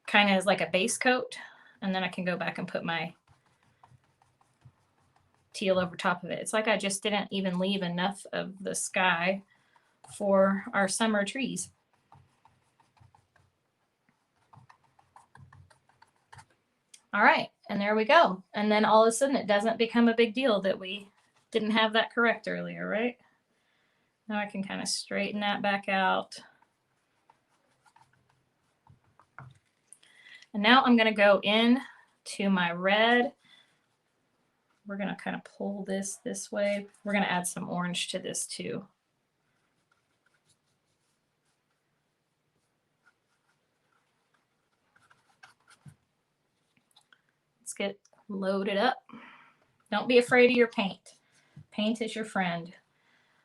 Kind of as like a base coat. And then I can go back and put my teal over top of it. It's like I just didn't even leave enough of the sky for our summer trees. All right, and there we go. And then all of a sudden it doesn't become a big deal that we didn't have that correct earlier, right? Now I can kind of straighten that back out. And now I'm going to go in to my red. We're going to kind of pull this way. We're going to add some orange to this too. Let's get loaded up. Don't be afraid of your paint. Paint is your friend.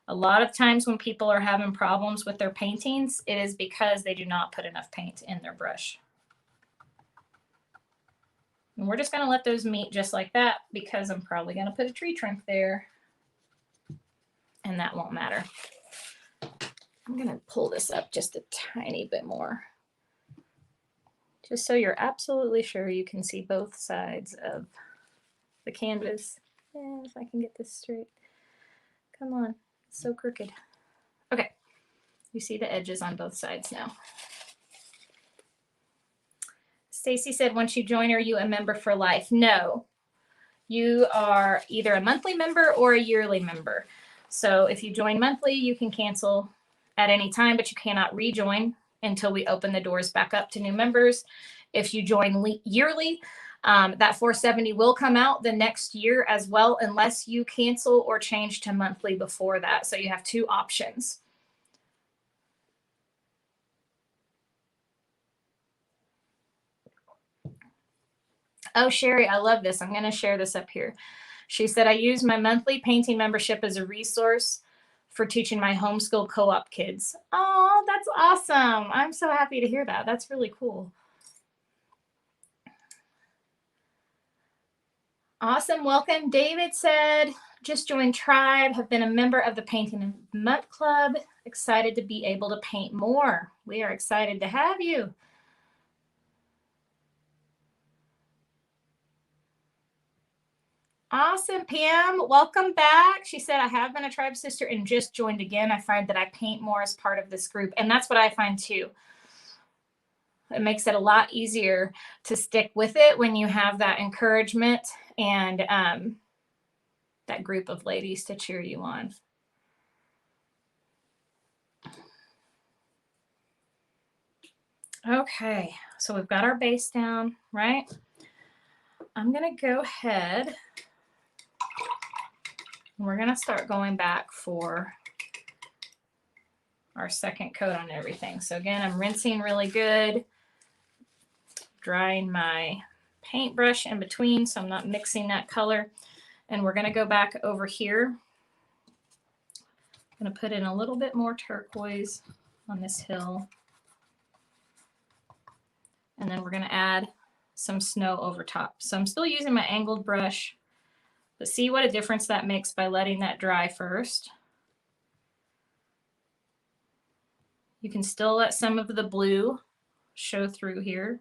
A lot of times when people are having problems with their paintings, it is because they do not put enough paint in their brush. And we're just going to let those meet just like that because I'm probably going to put a tree trunk there. And that won't matter. I'm going to pull this up just a tiny bit more. Just so you're absolutely sure you can see both sides of the canvas. Yeah, if I can get this straight. Come on, it's so crooked. Okay, you see the edges on both sides now. Stacy said, once you join, are you a member for life? No, you are either a monthly member or a yearly member. So if you join monthly, you can cancel at any time, but you cannot rejoin until we open the doors back up to new members. If you join yearly, that 470 will come out the next year as well, unless you cancel or change to monthly before that. So you have two options. Oh, Sherry, I love this. I'm going to share this up here. She said, I use my monthly painting membership as a resource for teaching my homeschool co-op kids. Oh, that's awesome. I'm so happy to hear that. That's really cool. Awesome. Welcome. David said, just joined Tribe, have been a member of the Painting Month Club. Excited to be able to paint more. We are excited to have you. Awesome, Pam. Welcome back. She said, I have been a Tribe sister and just joined again. I find that I paint more as part of this group. And that's what I find too. It makes it a lot easier to stick with it when you have that encouragement and that group of ladies to cheer you on. Okay, so we've got our base down, right? I'm going to go ahead. We're going to start going back for our second coat on everything. So again, I'm rinsing really good, drying my paintbrush in between so I'm not mixing that color. And we're going to go back over here. I'm going to put in a little bit more turquoise on this hill. And then we're going to add some snow over top. So I'm still using my angled brush, but see what a difference that makes by letting that dry first. You can still let some of the blue show through here.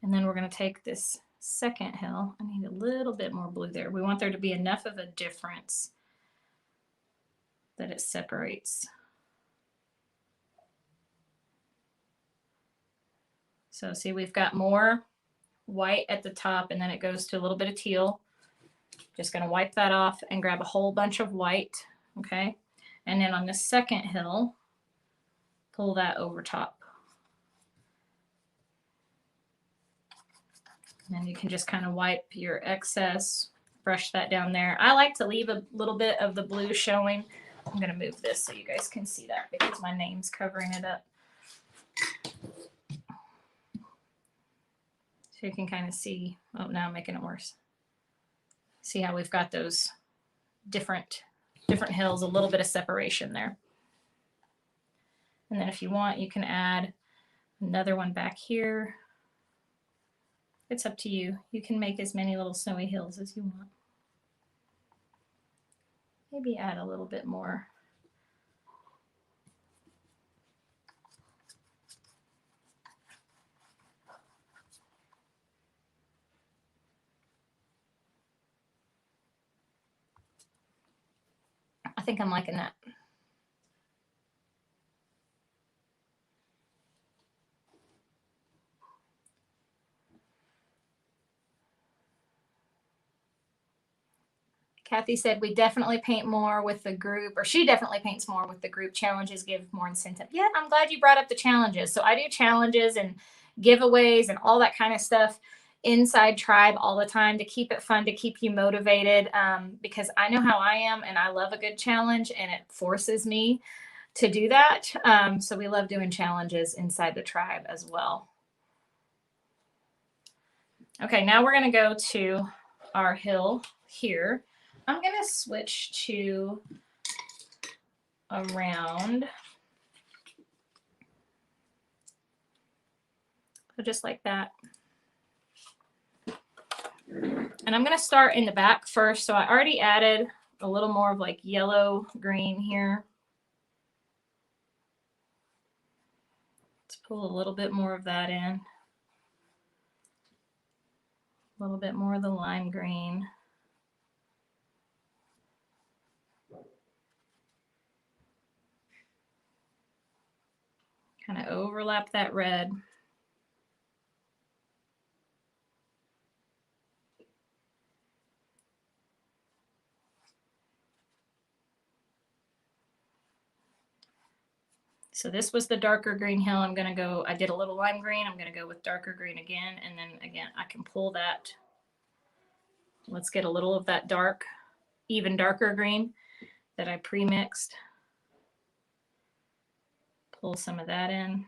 And then we're going to take this second hill, I need a little bit more blue there. We want there to be enough of a difference that it separates. So see, we've got more white at the top, and then it goes to a little bit of teal. Just going to wipe that off and grab a whole bunch of white, okay? And then on the second hill, pull that over top. And then you can just kind of wipe your excess, brush that down there. I like to leave a little bit of the blue showing. I'm going to move this so you guys can see that because my name's covering it up. So you can kind of see, oh, now I'm making it worse. See how we've got those different hills, a little bit of separation there. And then if you want, you can add another one back here. It's up to you. You can make as many little snowy hills as you want. Maybe add a little bit more. I think I'm liking that. Kathy said we definitely paint more with the group, or she definitely paints more with the group. Challenges give more incentive. Yeah, I'm glad you brought up the challenges. So I do challenges and giveaways and all that kind of stuff inside Tribe all the time to keep it fun, to keep you motivated, because I know how I am and I love a good challenge and it forces me to do that. So we love doing challenges inside the Tribe as well. Okay, now we're going to go to our hill here. I'm going to switch to around. So just like that. And I'm going to start in the back first. So I already added a little more of like yellow green here. Let's pull a little bit more of that in. A little bit more of the lime green. Kind of overlap that red. So this was the darker green hill. I'm going to go, I did a little lime green. I'm going to go with darker green again. And then again, I can pull that. Let's get a little of that dark, even darker green that I pre-mixed. Pull some of that in.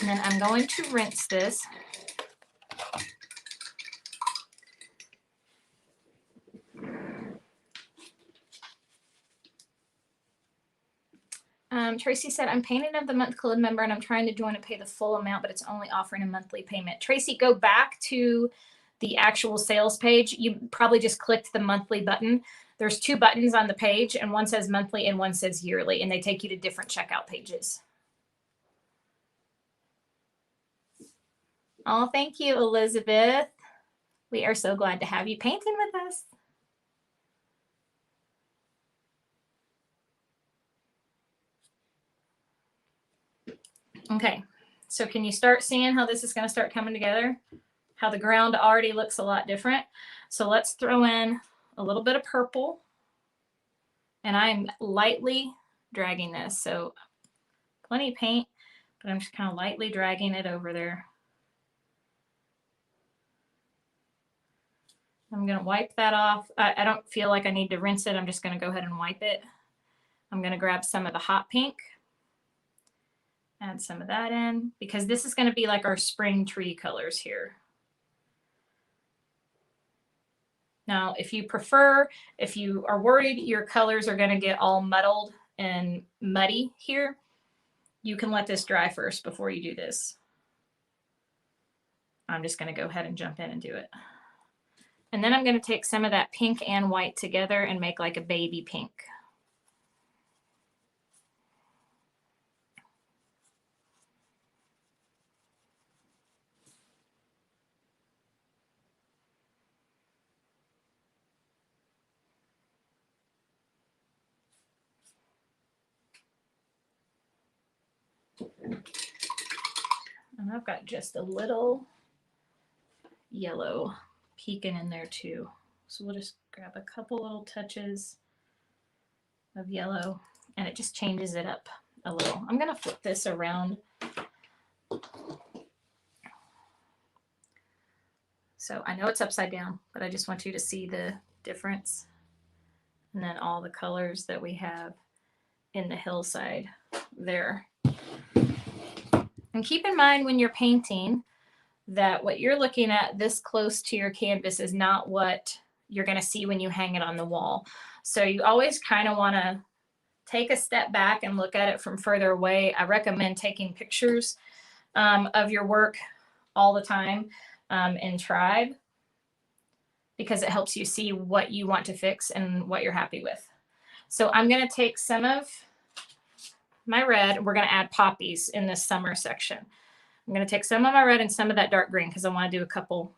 And then I'm going to rinse this. Tracy said, I'm Painting of the Month Club member and I'm trying to join and pay the full amount, but it's only offering a monthly payment. Tracy, go back to the actual sales page. You probably just clicked the monthly button. There's two buttons on the page and one says monthly and one says yearly, and they take you to different checkout pages. Oh, thank you, Elizabeth. We are so glad to have you painting with us. Okay, so can you start seeing how this is going to start coming together? How the ground already looks a lot different. So let's throw in a little bit of purple. And I'm lightly dragging this. So plenty of paint, but I'm just kind of lightly dragging it over there. I'm going to wipe that off. I don't feel like I need to rinse it. I'm just going to go ahead and wipe it. I'm going to grab some of the hot pink. Add some of that in because this is going to be like our spring tree colors here. Now, if you prefer, if you are worried your colors are going to get all muddled and muddy here, you can let this dry first before you do this. I'm just going to go ahead and jump in and do it. And then I'm going to take some of that pink and white together and make like a baby pink. And I've got just a little yellow peeking in there too. So we'll just grab a couple little touches of yellow and it just changes it up a little. I'm going to flip this around. So I know it's upside down, but I just want you to see the difference. And then all the colors that we have in the hillside there. And keep in mind when you're painting that what you're looking at this close to your canvas is not what you're going to see when you hang it on the wall. So you always kind of want to take a step back and look at it from further away. I recommend taking pictures of your work all the time in Tribe, because it helps you see what you want to fix and what you're happy with. So I'm going to take some of my red. We're going to add poppies in this summer section. I'm going to take some of my red and some of that dark green because I want to do a couple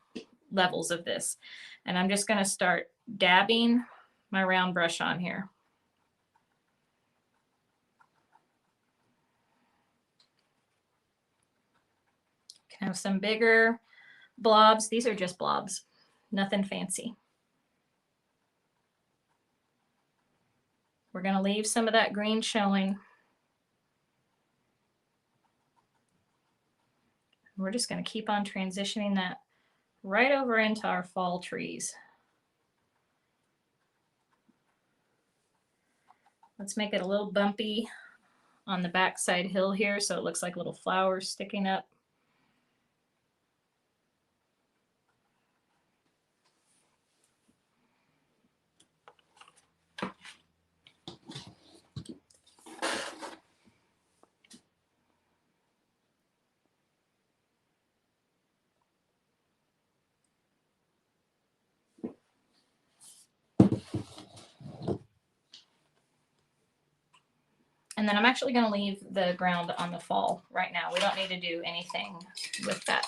levels of this. And I'm just going to start dabbing my round brush on here. Can have some bigger blobs. These are just blobs, nothing fancy. We're going to leave some of that green showing. We're just going to keep on transitioning that right over into our fall trees. Let's make it a little bumpy on the backside hill here so it looks like little flowers sticking up. And then I'm actually going to leave the ground on the fall right now. We don't need to do anything with that.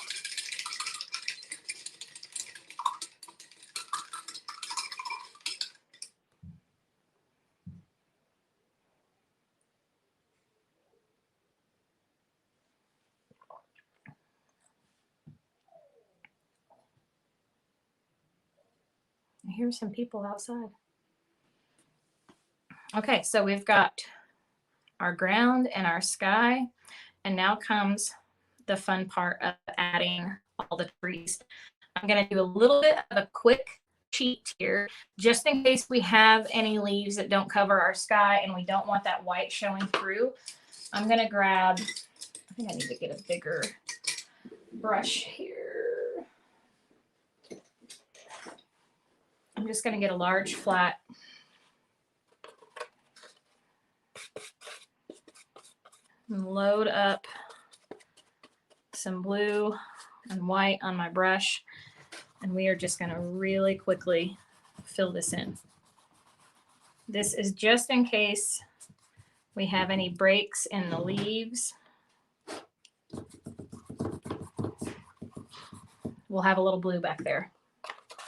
I hear some people outside. Okay, so we've got our ground and our sky, and now comes the fun part of adding all the trees. I'm going to do a little bit of a quick cheat here, just in case we have any leaves that don't cover our sky and we don't want that white showing through. I'm going to grab, I think I need to get a bigger brush here. I'm just going to get a large flat. And load up some blue and white on my brush, and we are just going to really quickly fill this in. This is just in case we have any breaks in the leaves. We'll have a little blue back there.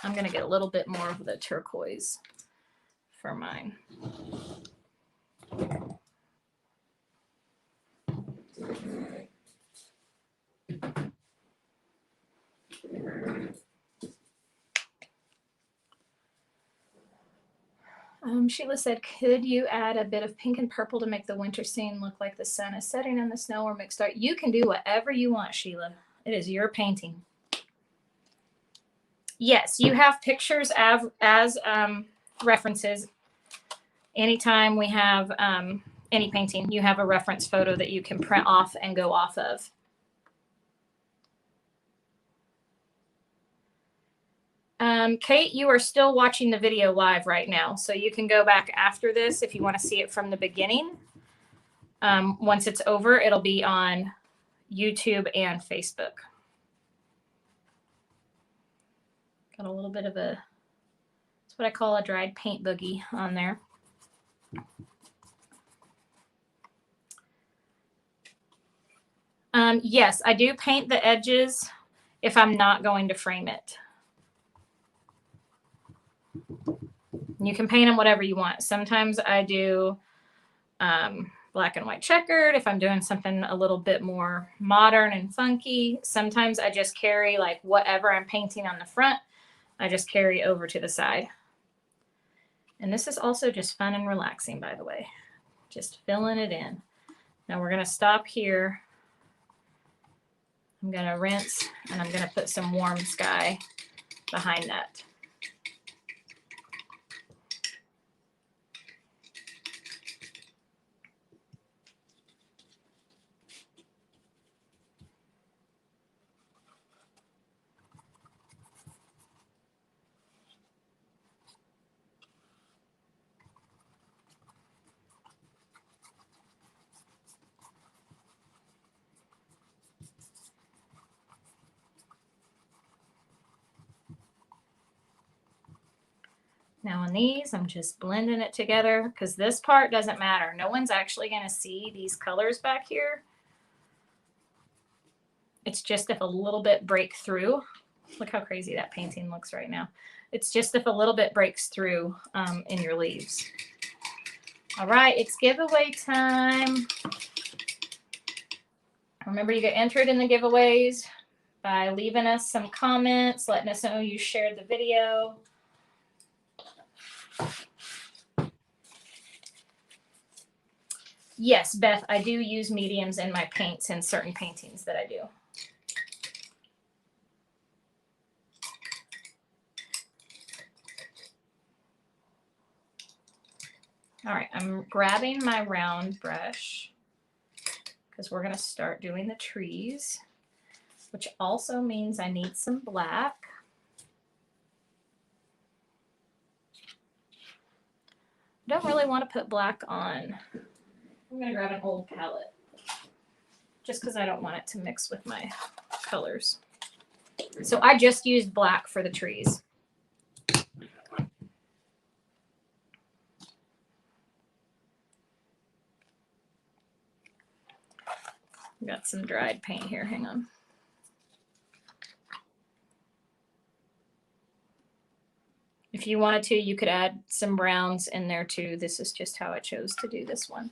I'm going to get a little bit more of the turquoise for mine. Sheila said, could you add a bit of pink and purple to make the winter scene look like the sun is setting in the snow or mixed art? You can do whatever you want, Sheila. It is your painting. Yes, you have pictures as references. Anytime we have any painting, you have a reference photo that you can print off and go off of. Kate, you are still watching the video live right now, so you can go back after this if you want to see it from the beginning. Once it's over, it'll be on YouTube and Facebook. Got a little bit of a, it's what I call a dried paint boogie on there. Yes, I do paint the edges if I'm not going to frame it. You can paint them whatever you want. Sometimes I do black and white checkered if I'm doing something a little bit more modern and funky. Sometimes I just carry like whatever I'm painting on the front, I just carry over to the side. And this is also just fun and relaxing, by the way. Just filling it in. Now we're going to stop here. I'm going to rinse and I'm going to put some warm sky behind that. Now on these, I'm just blending it together because this part doesn't matter. No one's actually going to see these colors back here. It's just if a little bit break through. Look how crazy that painting looks right now. It's just if a little bit breaks through in your leaves. All right, it's giveaway time. Remember, you get entered in the giveaways by leaving us some comments, letting us know you shared the video. Yes, Beth, I do use mediums in my paints in certain paintings that I do. All right, I'm grabbing my round brush because we're going to start doing the trees, which also means I need some black. I don't really want to put black on. I'm going to grab an old palette just because I don't want it to mix with my colors. So I just used black for the trees. Got some dried paint here. Hang on. If you wanted to, you could add some browns in there too. This is just how I chose to do this one.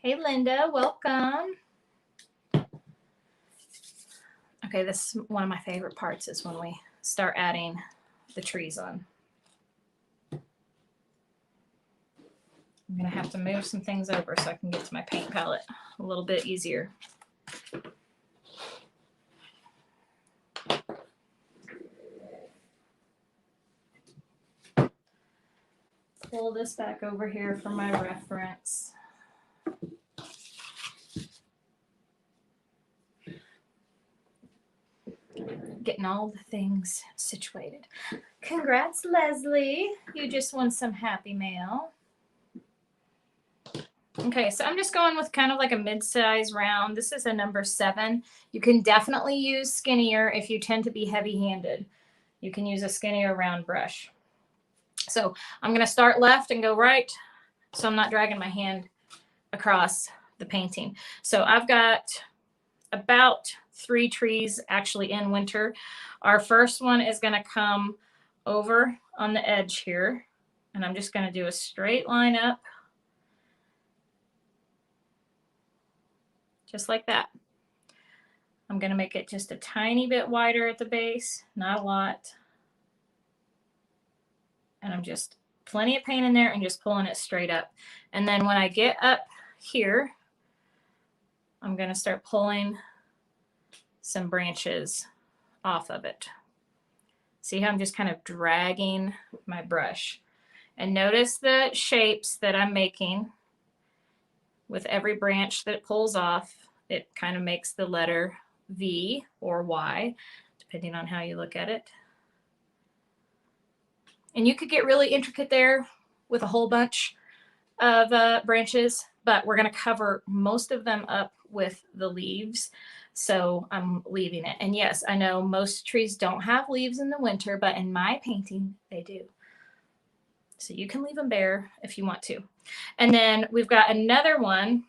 Hey, Linda, welcome. Okay, this is one of my favorite parts is when we start adding the trees on. I'm going to have to move some things over so I can get to my paint palette a little bit easier. Pull this back over here for my reference. Getting all the things situated. Congrats, Leslie. You just won some Happy Mail. Okay, so I'm just going with kind of like a mid-size round. This is a number 7. You can definitely use skinnier if you tend to be heavy-handed. You can use a skinnier round brush. So I'm going to start left and go right, so I'm not dragging my hand across the painting. So I've got about 3 trees actually in winter. Our first one is going to come over on the edge here, and I'm just going to do a straight line up. Just like that. I'm going to make it just a tiny bit wider at the base, not a lot. And I'm just plenty of paint in there and just pulling it straight up. And then when I get up here, I'm going to start pulling some branches off of it. See how I'm just kind of dragging my brush. And notice the shapes that I'm making. With every branch that it pulls off, it kind of makes the letter V or Y, depending on how you look at it. And you could get really intricate there with a whole bunch of branches. but we're going to cover most of them up with the leaves. So I'm leaving it. And yes, I know most trees don't have leaves in the winter, but in my painting, they do. So you can leave them bare if you want to. And then we've got another one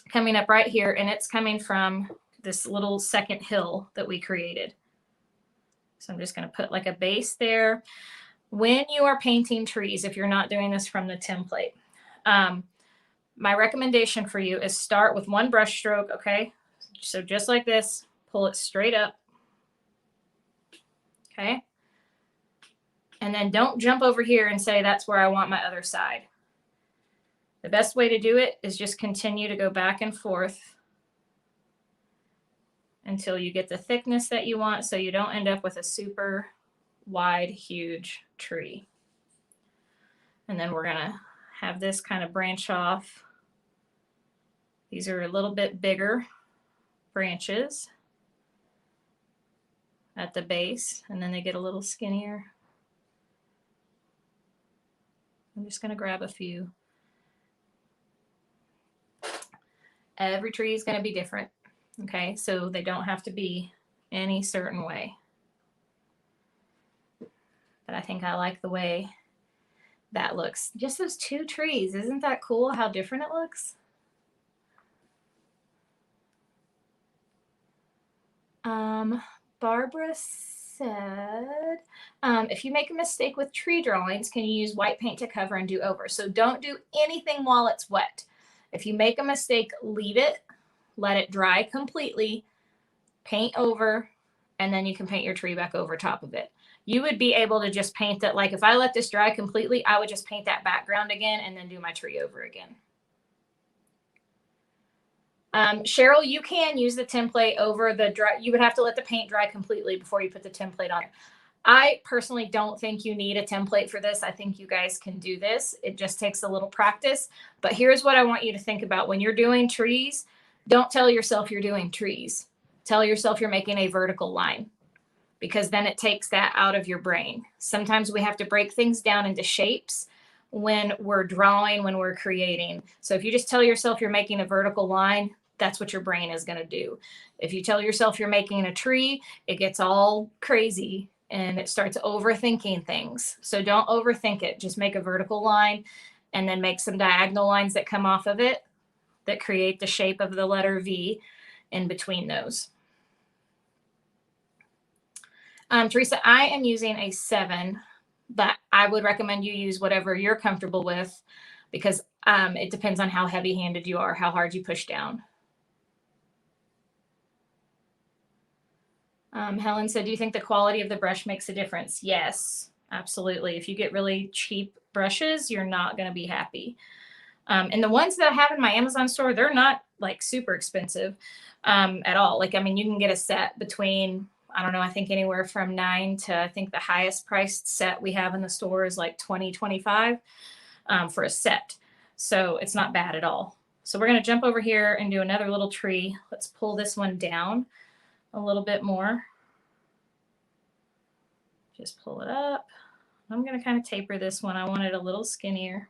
coming up right here, and it's coming from this little second hill that we created. So I'm just going to put like a base there. When you are painting trees, if you're not doing this from the template, my recommendation for you is start with one brush stroke, okay? So just like this, pull it straight up, okay? And then don't jump over here and say, that's where I want my other side. The best way to do it is just continue to go back and forth until you get the thickness that you want, so you don't end up with a super wide, huge tree. And then we're gonna have this kind of branch off. These are a little bit bigger branches at the base, and then they get a little skinnier. I'm just gonna grab a few. Every tree is gonna be different, okay? So they don't have to be any certain way. But I think I like the way that looks. Just those two trees, isn't that cool how different it looks? Barbara said, if you make a mistake with tree drawings, can you use white paint to cover and do over? So don't do anything while it's wet. If you make a mistake, leave it, let it dry completely, paint over, and then you can paint your tree back over top of it. You would be able to just paint it. Like if I let this dry completely, I would just paint that background again and then do my tree over again. Cheryl, you can use the template over the dry. You would have to let the paint dry completely before you put the template on. I personally don't think you need a template for this. I think you guys can do this. It just takes a little practice. But here's what I want you to think about. When you're doing trees, don't tell yourself you're doing trees. Tell yourself you're making a vertical line, because then it takes that out of your brain. Sometimes we have to break things down into shapes when we're drawing, when we're creating. So if you just tell yourself you're making a vertical line, that's what your brain is going to do. If you tell yourself you're making a tree, it gets all crazy and it starts overthinking things. So don't overthink it. Just make a vertical line and then make some diagonal lines that come off of it that create the shape of the letter V in between those. Teresa, I am using a 7, but I would recommend you use whatever you're comfortable with, because it depends on how heavy-handed you are, how hard you push down. Helen said, do you think the quality of the brush makes a difference? Yes, absolutely. If you get really cheap brushes, you're not going to be happy. And the ones that I have in my Amazon store, they're not like super expensive at all. Like, I mean, you can get a set between, I don't know, I think anywhere from $9 to, I think the highest priced set we have in the store is like $20, $25 for a set. So it's not bad at all. So we're going to jump over here and do another little tree. Let's pull this one down a little bit more. Just pull it up. I'm going to kind of taper this one. I want it a little skinnier.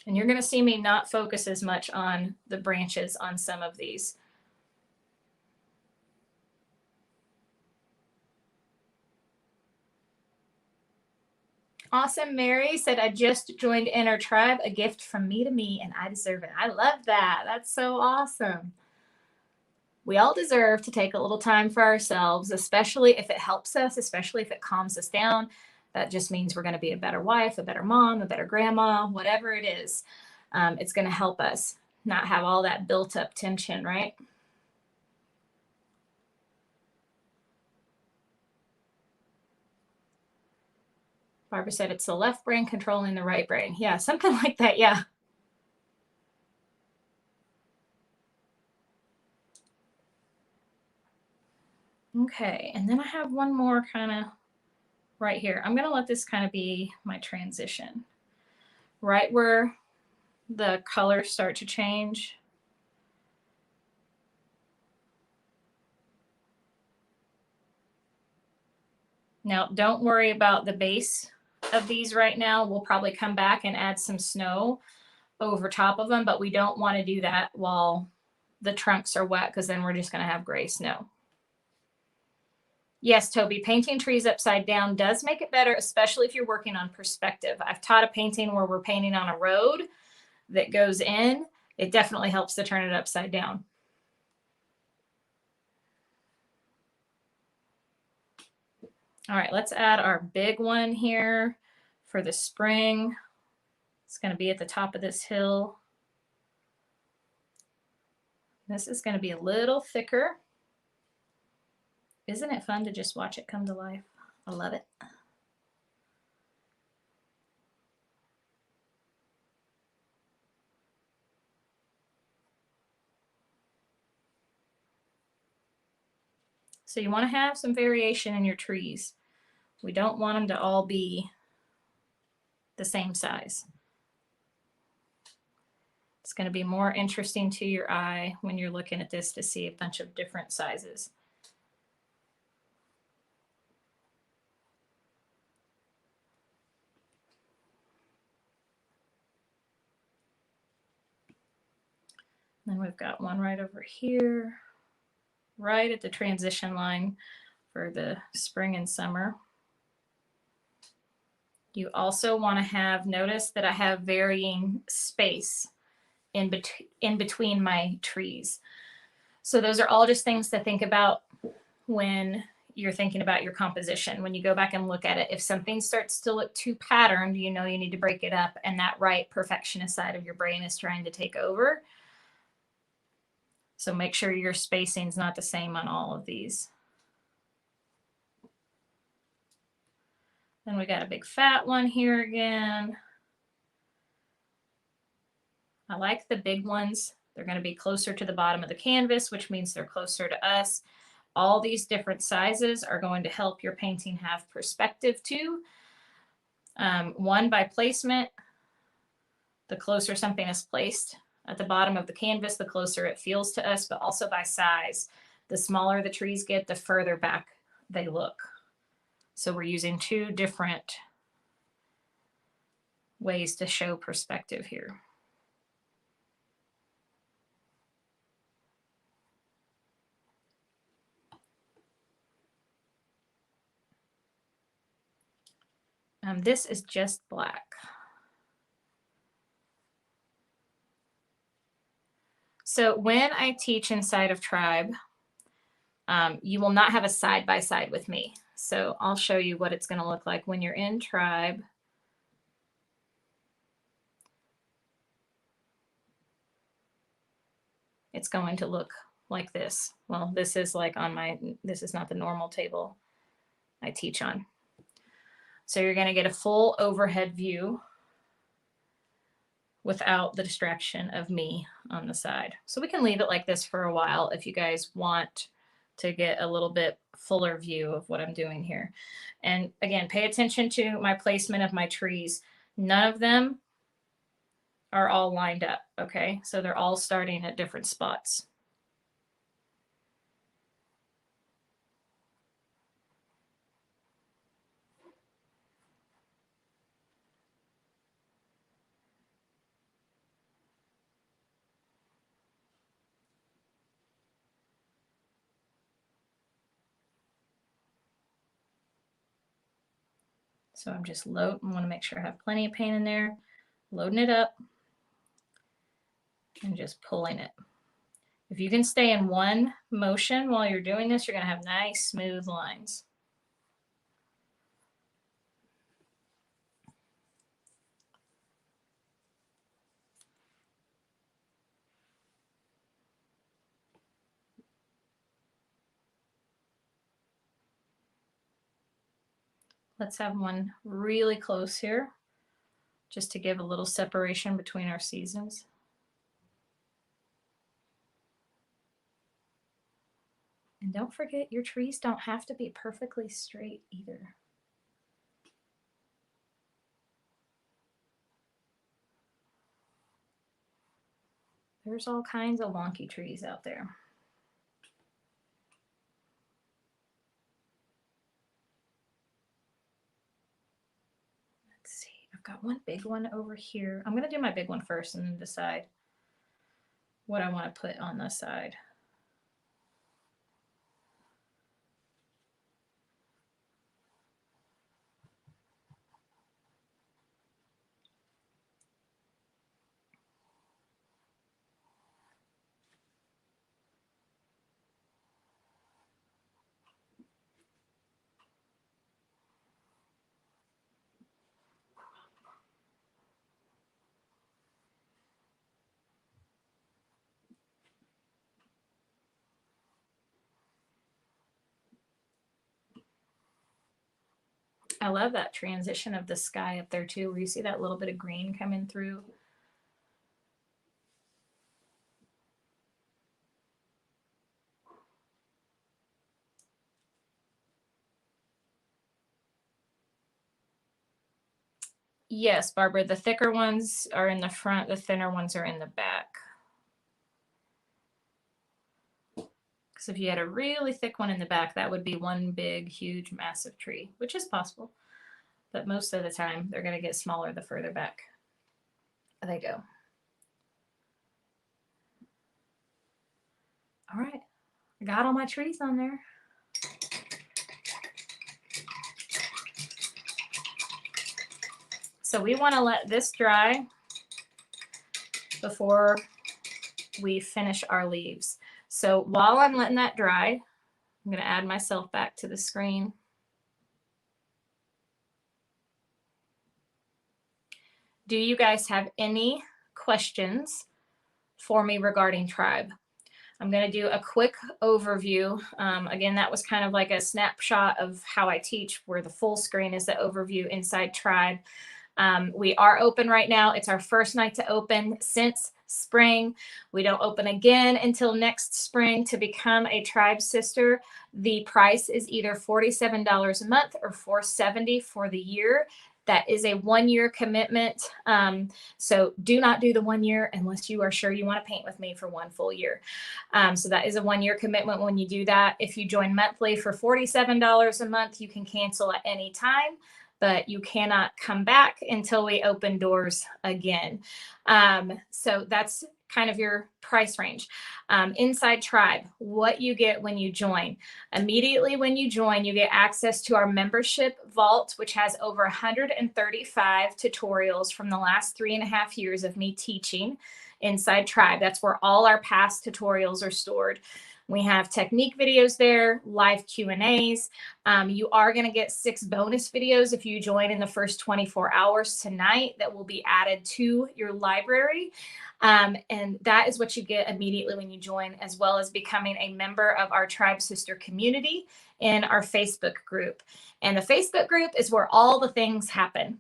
And you're going to see me not focus as much on the branches on some of these. Awesome. Mary said, I just joined Inner Tribe, a gift from me to me, and I deserve it. I love that. That's so awesome. We all deserve to take a little time for ourselves, especially if it helps us, especially if it calms us down. That just means we're going to be a better wife, a better mom, a better grandma, whatever it is. It's going to help us not have all that built up tension, right? Barbara said it's the left brain controlling the right brain. Yeah, something like that. Yeah. Okay, and then I have one more kind of right here. I'm going to let this kind of be my transition. Right where the colors start to change. Now, don't worry about the base of these right now. We'll probably come back and add some snow over top of them, but we don't want to do that while the trunks are wet, because then we're just going to have gray snow. Yes, Toby, painting trees upside down does make it better, especially if you're working on perspective. I've taught a painting where we're painting on a road that goes in. It definitely helps to turn it upside down. All right, let's add our big one here for the spring. It's going to be at the top of this hill. This is going to be a little thicker. Isn't it fun to just watch it come to life? I love it. So you want to have some variation in your trees. We don't want them to all be the same size. It's going to be more interesting to your eye when you're looking at this to see a bunch of different sizes. Then we've got one right over here, right at the transition line for the spring and summer. You also want to have, notice that I have varying space in between my trees. So those are all just things to think about when you're thinking about your composition. When you go back and look at it, if something starts to look too patterned, you know you need to break it up, and that right perfectionist side of your brain is trying to take over. So make sure your spacing is not the same on all of these. Then we got a big fat one here again. I like the big ones. They're going to be closer to the bottom of the canvas, which means they're closer to us. All these different sizes are going to help your painting have perspective too. One, by placement, the closer something is placed at the bottom of the canvas, the closer it feels to us, but also by size. The smaller the trees get, the further back they look. So we're using two different ways to show perspective here. This is just black. So when I teach inside of Tribe, you will not have a side-by-side with me. So I'll show you what it's going to look like when you're in Tribe. It's going to look like this. Well, this is like on my, this is not the normal table I teach on. So you're going to get a full overhead view without the distraction of me on the side. So we can leave it like this for a while if you guys want to get a little bit fuller view of what I'm doing here. And again, pay attention to my placement of my trees. None of them are all lined up, okay? So they're all starting at different spots. So I'm just loading, I want to make sure I have plenty of paint in there, loading it up and just pulling it. If you can stay in one motion while you're doing this, you're going to have nice smooth lines. Let's have one really close here, just to give a little separation between our seasons. And don't forget, your trees don't have to be perfectly straight either. There's all kinds of wonky trees out there. got one big one over here. I'm going to do my big one first and then decide what I want to put on the side. I love that transition of the sky up there too, where you see that little bit of green coming through. Yes, Barbara, the thicker ones are in the front, the thinner ones are in the back. Because if you had a really thick one in the back, that would be one big, huge, massive tree, which is possible. But most of the time, they're going to get smaller the further back they go. All right, I got all my trees on there. So we want to let this dry before we finish our leaves. So while I'm letting that dry, I'm going to add myself back to the screen. Do you guys have any questions for me regarding Tribe? I'm going to do a quick overview. Again, that was kind of like a snapshot of how I teach, where the full screen is the overview inside Tribe. We are open right now. It's our first night to open since spring. We don't open again until next spring. To become a Tribe sister, the price is either $47 a month or $470 for the year. That is a 1-year commitment. So do not do the 1 year unless you are sure you want to paint with me for 1 full year. So that is a 1-year commitment when you do that. If you join monthly for $47 a month, you can cancel at any time, but you cannot come back until we open doors again. So that's kind of your price range. Inside Tribe, what you get when you join. Immediately when you join, you get access to our membership vault, which has over 135 tutorials from the last 3.5 years of me teaching inside Tribe. That's where all our past tutorials are stored. We have technique videos there, live Q&As. You are going to get 6 bonus videos if you join in the first 24 hours tonight that will be added to your library. And that is what you get immediately when you join, as well as becoming a member of our Tribe Sister community in our Facebook group. And the Facebook group is where all the things happen.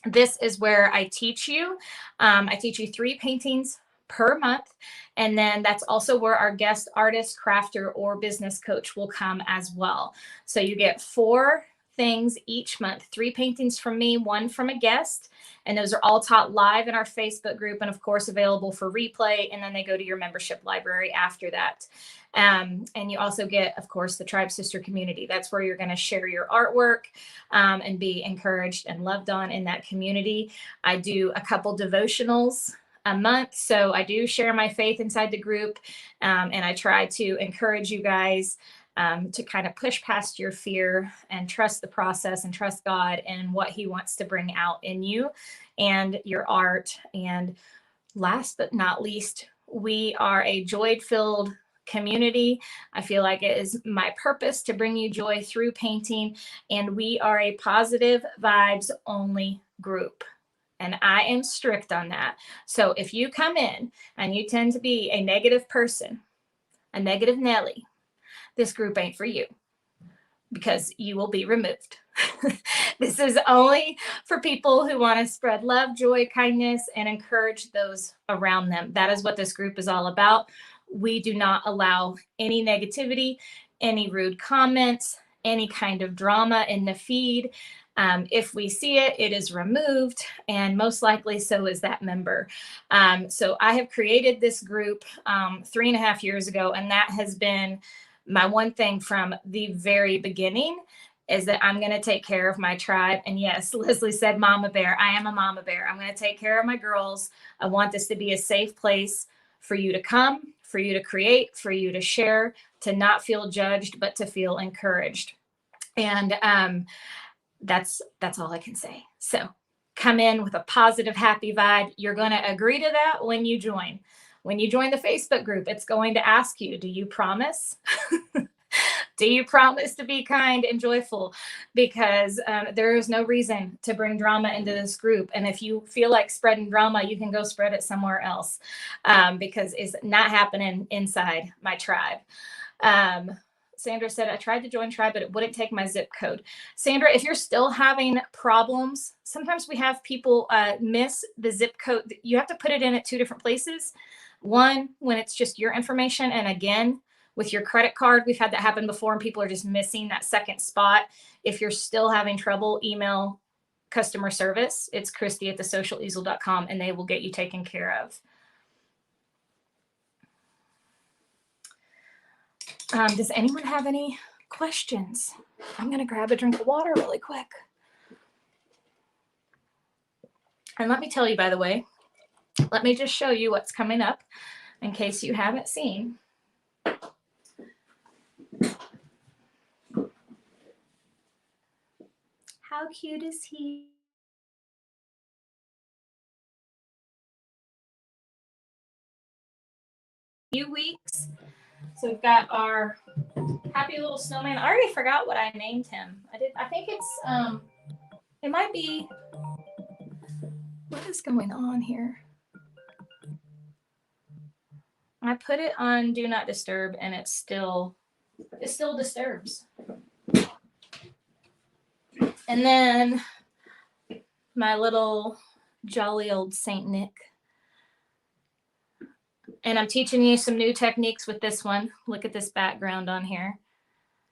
This is where I teach you. I teach you 3 paintings per month. And then that's also where our guest artist, crafter, or business coach will come as well. So you get 4 things each month, 3 paintings from me, 1 from a guest. And those are all taught live in our Facebook group and of course available for replay. And then they go to your membership library after that. And you also get, of course, the Tribe Sister community. That's where you're going to share your artwork and be encouraged and loved on in that community. I do a couple devotionals a month. So I do share my faith inside the group. And I try to encourage you guys to kind of push past your fear and trust the process and trust God and what he wants to bring out in you and your art. And last but not least, we are a joy-filled community. I feel like it is my purpose to bring you joy through painting. And we are a positive vibes only group. And I am strict on that. So if you come in and you tend to be a negative person, a negative Nelly, this group ain't for you because you will be removed. This is only for people who want to spread love, joy, kindness, and encourage those around them. That is what this group is all about. We do not allow any negativity, any rude comments, any kind of drama in the feed. If we see it, it is removed, and most likely so is that member. So I have created this group 3.5 years ago, and that has been my one thing from the very beginning. is that I'm going to take care of my tribe. And yes, Leslie said mama bear. I am a mama bear. I'm going to take care of my girls. I want this to be a safe place for you to come, for you to create, for you to share, to not feel judged, but to feel encouraged. And that's all I can say. So come in with a positive, happy vibe. You're going to agree to that when you join. When you join the Facebook group, it's going to ask you, do you promise? Do you promise to be kind and joyful? Because there is no reason to bring drama into this group. And if you feel like spreading drama, you can go spread it somewhere else, because it's not happening inside my tribe. Sandra said, I tried to join tribe, but it wouldn't take my zip code. Sandra, if you're still having problems, sometimes we have people miss the zip code. You have to put it in at 2 different places. One, when it's just your information. And again, with your credit card, we've had that happen before and people are just missing that second spot. If you're still having trouble, email customer service. It's Christy@thesocialeasel.com and they will get you taken care of. Does anyone have any questions? I'm going to grab a drink of water really quick. And let me tell you, by the way, let me just show you what's coming up in case you haven't seen. How cute is he? Few weeks. So we've got our happy little snowman. I already forgot what I named him. I think it's it might be, what is going on here? I put it on do not disturb and it still disturbs. And then my little jolly old Saint Nick. And I'm teaching you some new techniques with this one. Look at this background on here.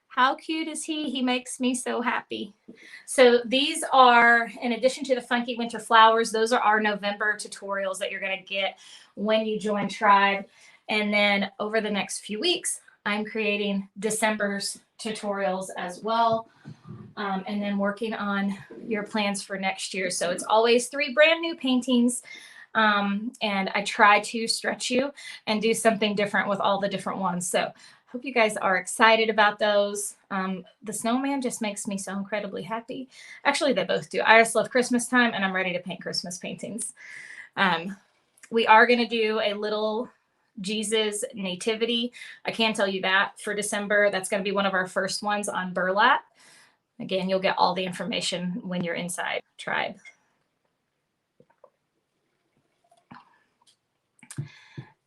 How cute is he? He makes me so happy. So these are, in addition to the funky winter flowers, those are our November tutorials that you're going to get when you join Tribe. And then over the next few weeks, I'm creating December's tutorials as well. And then working on your plans for next year. So it's always 3 brand new paintings. And I try to stretch you and do something different with all the different ones. So hope you guys are excited about those. The snowman just makes me so incredibly happy. Actually, they both do. I just love Christmas time and I'm ready to paint Christmas paintings. We are going to do a little Jesus nativity. I can tell you that for December. That's going to be one of our first ones on burlap. Again, you'll get all the information when you're inside Tribe.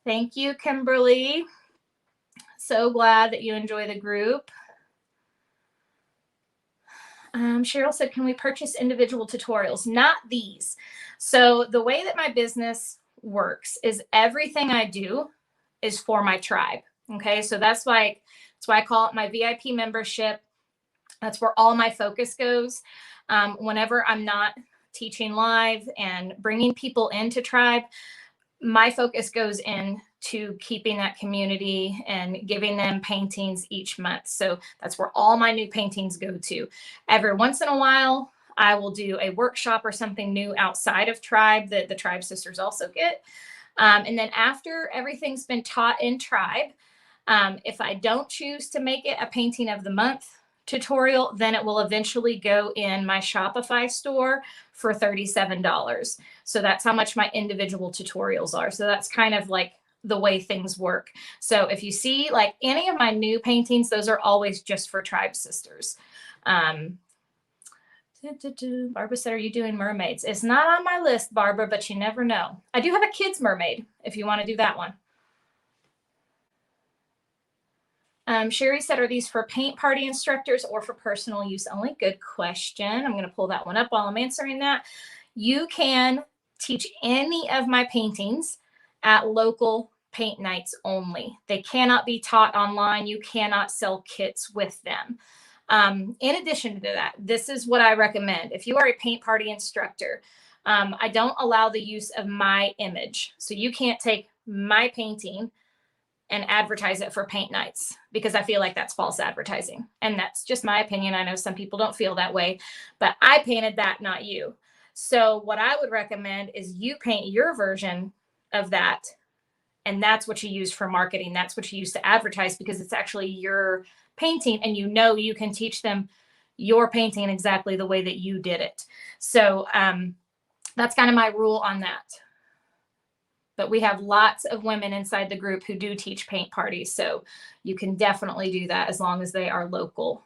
Thank you, Kimberly. So glad that you enjoy the group. Cheryl said, can we purchase individual tutorials? Not these. So the way that my business works is everything I do is for my tribe. Okay, so that's why I call it my VIP membership. That's where all my focus goes. Whenever I'm not teaching live and bringing people into Tribe, my focus goes into keeping that community and giving them paintings each month. So that's where all my new paintings go to. Every once in a while, I will do a workshop or something new outside of Tribe that the Tribe sisters also get. And then after everything's been taught in Tribe, if I don't choose to make it a painting of the month tutorial, then it will eventually go in my Shopify store for $37. So that's how much my individual tutorials are. So that's kind of like the way things work. So if you see like any of my new paintings, those are always just for Tribe sisters. Barbara said, are you doing mermaids? It's not on my list, Barbara, but you never know. I do have a kids mermaid if you want to do that one. Sherry said, are these for paint party instructors or for personal use only? Good question. I'm going to pull that one up while I'm answering that. You can teach any of my paintings at local paint nights only. They cannot be taught online. You cannot sell kits with them. In addition to that, this is what I recommend. If you are a paint party instructor, I don't allow the use of my image. So you can't take my painting, and advertise it for paint nights, because I feel like that's false advertising. And that's just my opinion. I know some people don't feel that way, but I painted that, not you. So what I would recommend is you paint your version of that, and that's what you use for marketing. That's what you use to advertise, because it's actually your painting, and you can teach them your painting exactly the way that you did it. So that's kind of my rule on that. But we have lots of women inside the group who do teach paint parties. So you can definitely do that as long as they are local.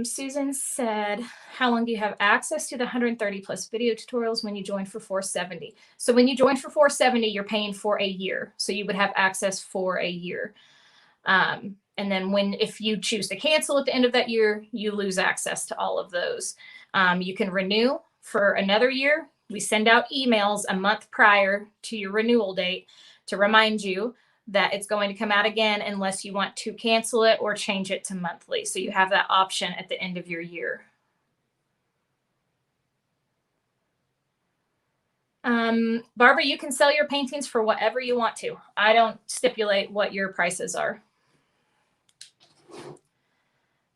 Susan said, how long do you have access to the 130 plus video tutorials when you join for $470? So when you join for $470, you're paying for a year. So you would have access for a year. And then if you choose to cancel at the end of that year, you lose access to all of those. You can renew for another year. We send out emails a month prior to your renewal date to remind you that it's going to come out again unless you want to cancel it or change it to monthly. So you have that option at the end of your year. Barbara, you can sell your paintings for whatever you want to. I don't stipulate what your prices are.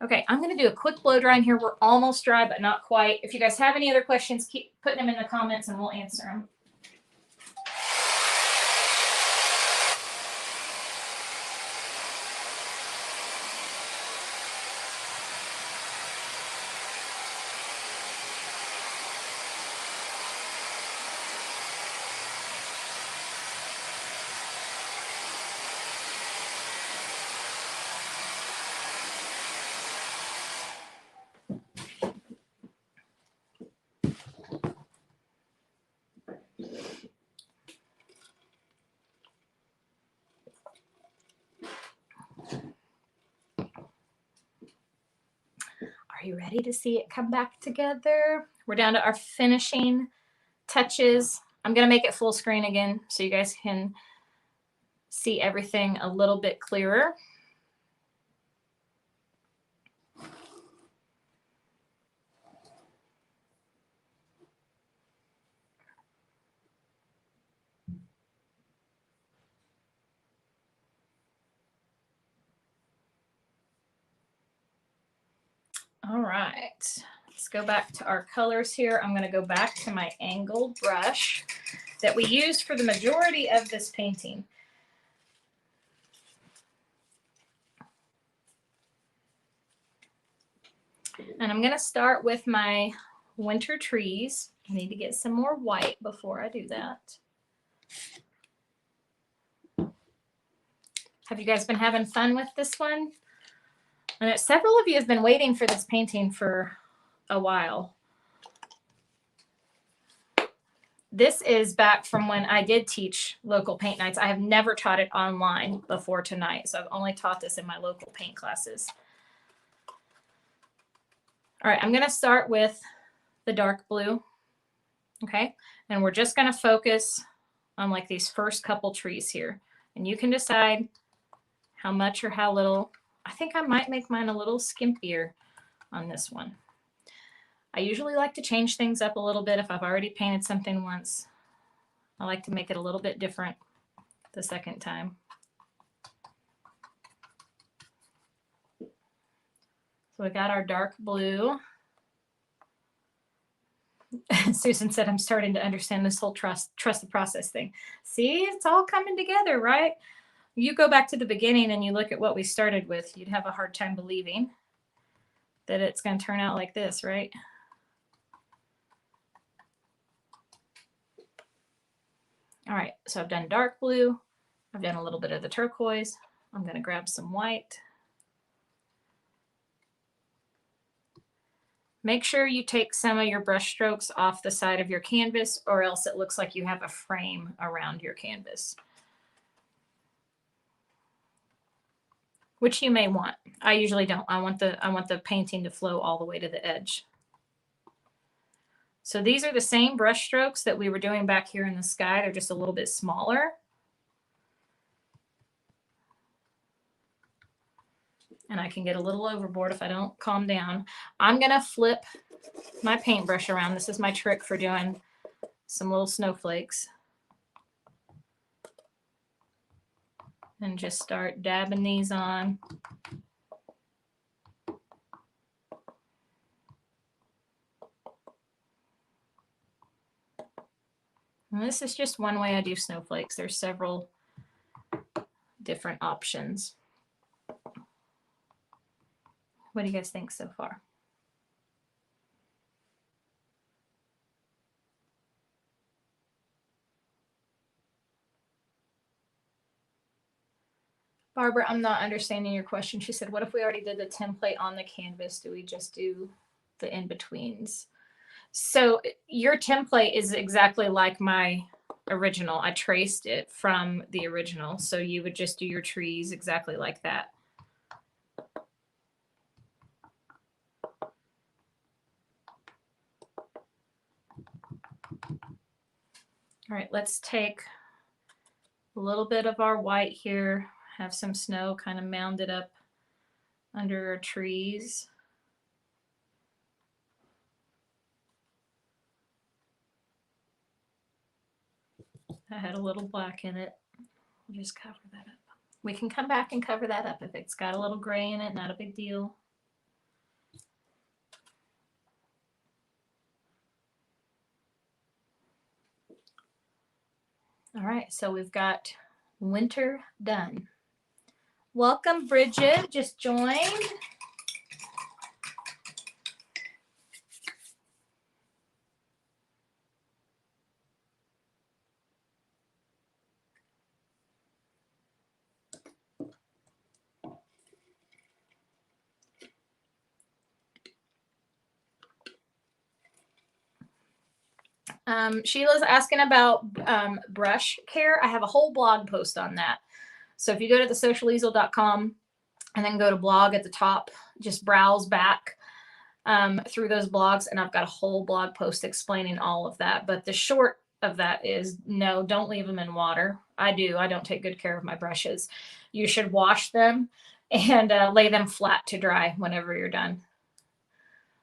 Okay, I'm going to do a quick blow dry in here. We're almost dry, but not quite. If you guys have any other questions, keep putting them in the comments and we'll answer them. Are you ready to see it come back together? We're down to our finishing touches. I'm going to make it full screen again so you guys can see everything a little bit clearer. All right, let's go back to our colors here. I'm going to go back to my angled brush that we used for the majority of this painting. And I'm going to start with my winter trees. I need to get some more white before I do that. Have you guys been having fun with this one? I know several of you have been waiting for this painting for a while. This is back from when I did teach local paint nights. I have never taught it online before tonight, so I've only taught this in my local paint classes. All right, I'm going to start with the dark blue, okay? And we're just going to focus on like these first couple trees here. And you can decide how much or how little. I think I might make mine a little skimpier on this one. I usually like to change things up a little bit if I've already painted something once. I like to make it a little bit different the second time. So we got our dark blue. Susan said, I'm starting to understand this whole trust the process thing. See, it's all coming together, right? You go back to the beginning and you look at what we started with, you'd have a hard time believing that it's going to turn out like this, right? All right, so I've done dark blue. I've done a little bit of the turquoise. I'm going to grab some white. Make sure you take some of your brush strokes off the side of your canvas, or else it looks like you have a frame around your canvas, which you may want. I usually don't. I want the painting to flow all the way to the edge. So these are the same brush strokes that we were doing back here in the sky. They're just a little bit smaller. And I can get a little overboard if I don't calm down. I'm going to flip my paintbrush around. This is my trick for doing some little snowflakes. And just start dabbing these on. And this is just one way I do snowflakes. There's several different options. What do you guys think so far? Barbara, I'm not understanding your question. She said, what if we already did the template on the canvas? Do we just do the in-betweens? So your template is exactly like my original. I traced it from the original. So you would just do your trees exactly like that. All right, let's take a little bit of our white here, have some snow kind of mounded up under our trees. I had a little black in it. We'll just cover that up. We can come back and cover that up if it's got a little gray in it, not a big deal. All right, so we've got winter done. Welcome, Bridget, just joined. Sheila's asking about brush care. I have a whole blog post on that. So if you go to thesocialeasel.com and then go to blog at the top, just browse back through those blogs, and I've got a whole blog post explaining all of that. But the short of that is no, don't leave them in water. I don't take good care of my brushes. You should wash them and lay them flat to dry whenever you're done.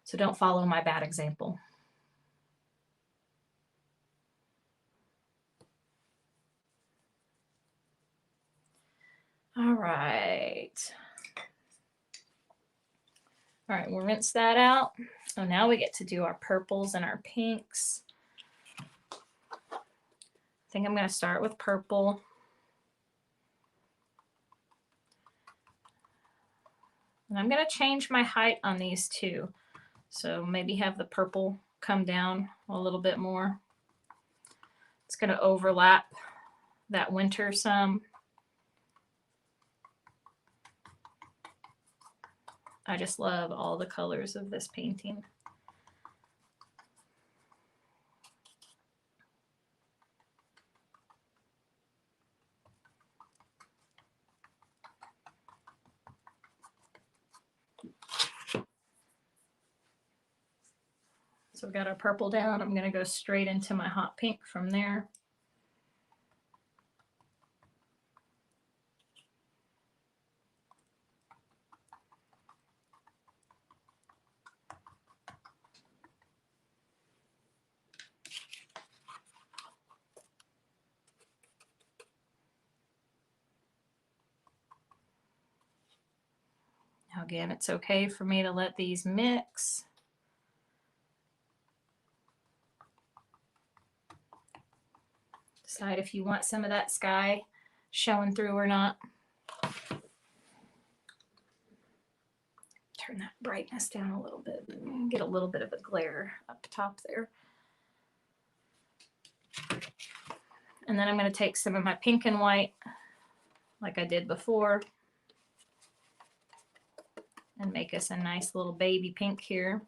So don't follow my bad example. All right. All right, we'll rinse that out. So now we get to do our purples and our pinks. I think I'm going to start with purple. And I'm going to change my height on these too. So maybe have the purple come down a little bit more. It's going to overlap that winter some. I just love all the colors of this painting. So we've got our purple down. I'm going to go straight into my hot pink from there. Now again, it's okay for me to let these mix. Decide if you want some of that sky showing through or not. Turn that brightness down a little bit. Get a little bit of a glare up top there. And then I'm going to take some of my pink and white, like I did before, and make us a nice little baby pink here.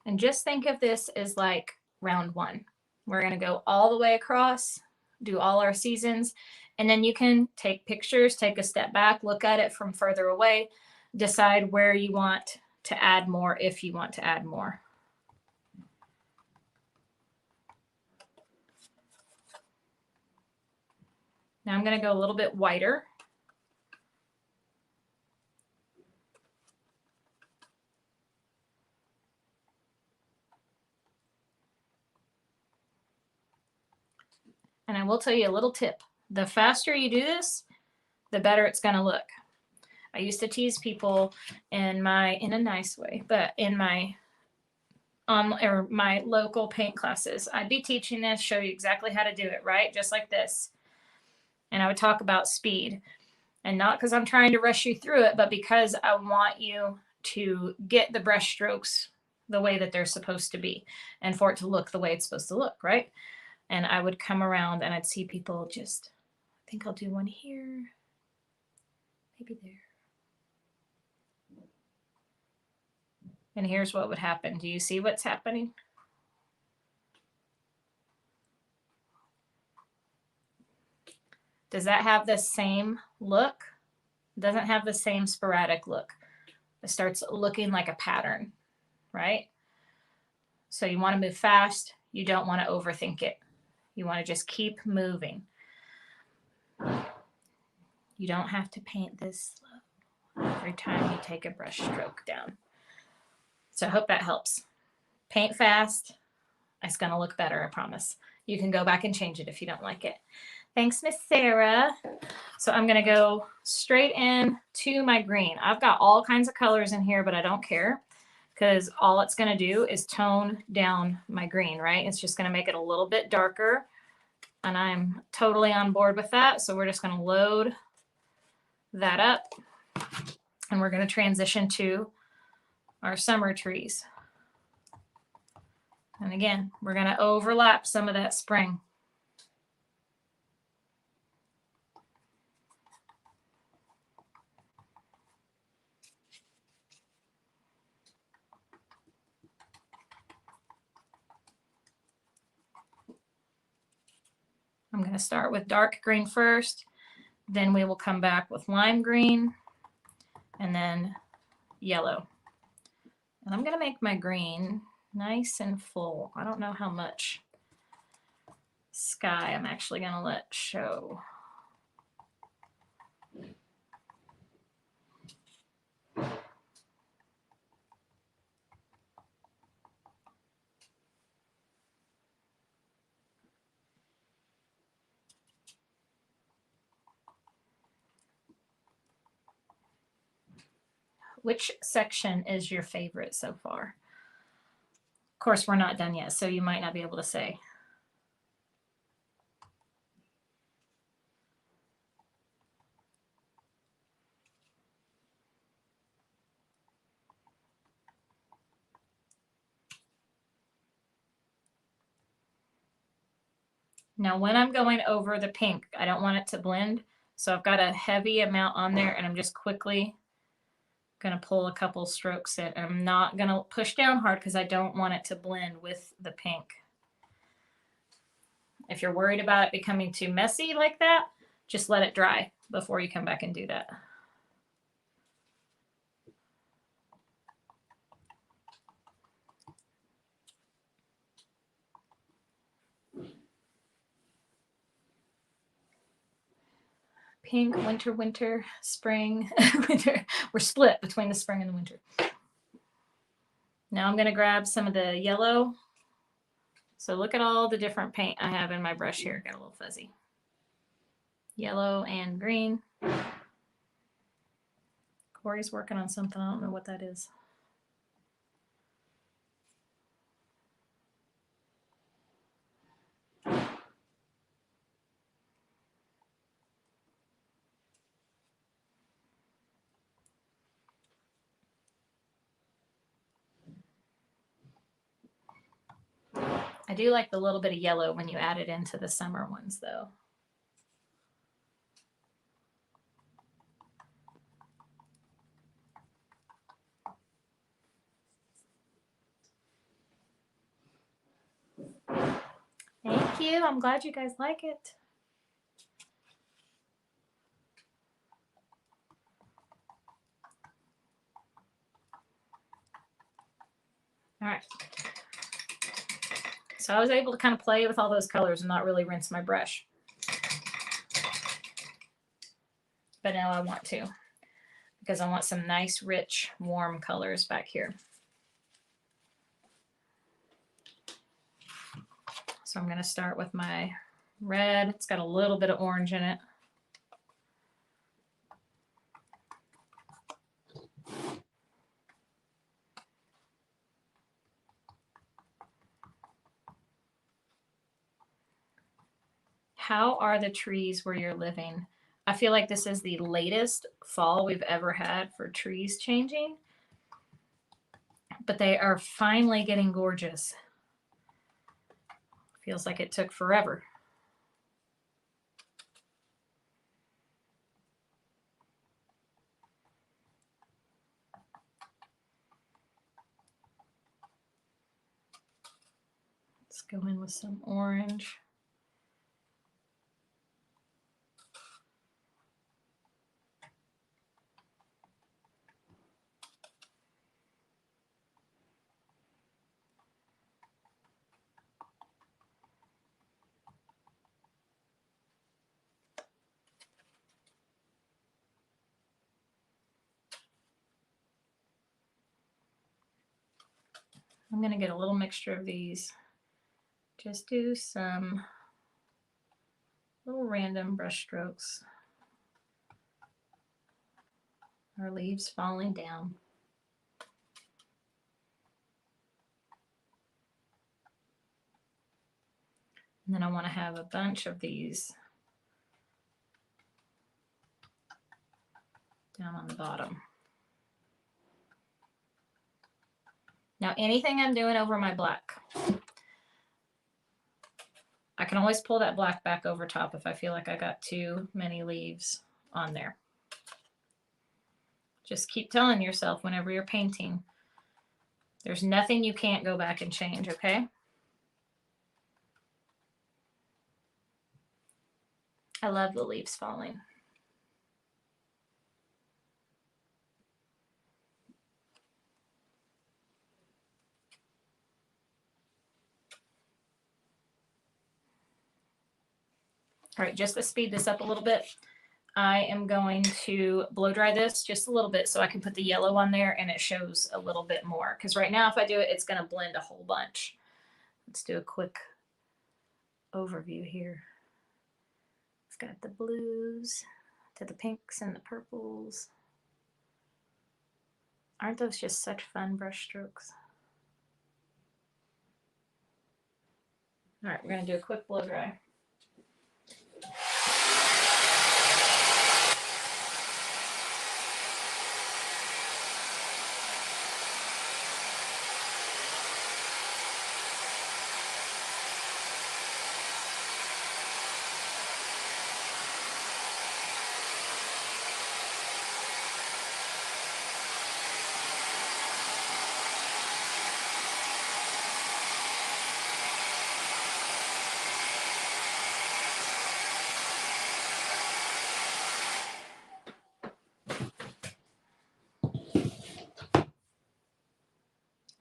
And just think of this as like round one. We're going to go all the way across, do all our seasons, and then you can take pictures, take a step back, look at it from further away, decide where you want to add more if you want to add more. Now I'm going to go a little bit whiter. And I will tell you a little tip. The faster you do this, the better it's going to look. I used to tease people in a nice way, but in my local paint classes, I'd be teaching this, show you exactly how to do it, right? Just like this. And I would talk about speed. And not because I'm trying to rush you through it, but because I want you to get the brush strokes the way that they're supposed to be and for it to look the way it's supposed to look, right? And I would come around and I'd see people just, I think I'll do one here, maybe there. And here's what would happen. Do you see what's happening? Does that have the same look? It doesn't have the same sporadic look. It starts looking like a pattern, right? So you want to move fast. You don't want to overthink it. You want to just keep moving. You don't have to paint this slow every time you take a brush stroke down. So I hope that helps. Paint fast. It's going to look better, I promise. You can go back and change it if you don't like it. Thanks, Miss Sarah. So I'm going to go straight in to my green. I've got all kinds of colors in here, but I don't care because all it's going to do is tone down my green, right? It's just going to make it a little bit darker, and I'm totally on board with that. So we're just going to load that up, and we're going to transition to our summer trees. And again, we're going to overlap some of that spring. I'm going to start with dark green first, then we will come back with lime green, and then yellow. And I'm going to make my green nice and full. I don't know how much sky I'm actually going to let show. Which section is your favorite so far? Of course, we're not done yet, so you might not be able to say. Now, when I'm going over the pink, I don't want it to blend. So I've got a heavy amount on there, and I'm just quickly going to pull a couple strokes in. And I'm not going to push down hard because I don't want it to blend with the pink. If you're worried about it becoming too messy like that, just let it dry before you come back and do that. Pink, winter, winter, spring, winter. We're split between the spring and the winter. Now I'm going to grab some of the yellow. So look at all the different paint I have in my brush here. Got a little fuzzy. Yellow and green. Corey's working on something. I don't know what that is. I do like the little bit of yellow when you add it into the summer ones, though. Thank you. I'm glad you guys like it. All right. So I was able to kind of play with all those colors and not really rinse my brush. but now I want to because I want some nice, rich, warm colors back here. So I'm going to start with my red. It's got a little bit of orange in it. How are the trees where you're living? I feel like this is the latest fall we've ever had for trees changing, but they are finally getting gorgeous. Feels like it took forever. Let's go in with some orange. I'm going to get a little mixture of these. Just do some little random brush strokes. Our leaves falling down. And then I want to have a bunch of these down on the bottom. Now anything I'm doing over my black, I can always pull that black back over top if I feel like I got too many leaves on there. Just keep telling yourself whenever you're painting, there's nothing you can't go back and change, okay? I love the leaves falling. All right, just to speed this up a little bit, I am going to blow dry this just a little bit so I can put the yellow on there and it shows a little bit more. Because right now if I do it, it's going to blend a whole bunch. Let's do a quick overview here. It's got the blues to the pinks and the purples. Aren't those just such fun brush strokes? All right, we're going to do a quick blow dry.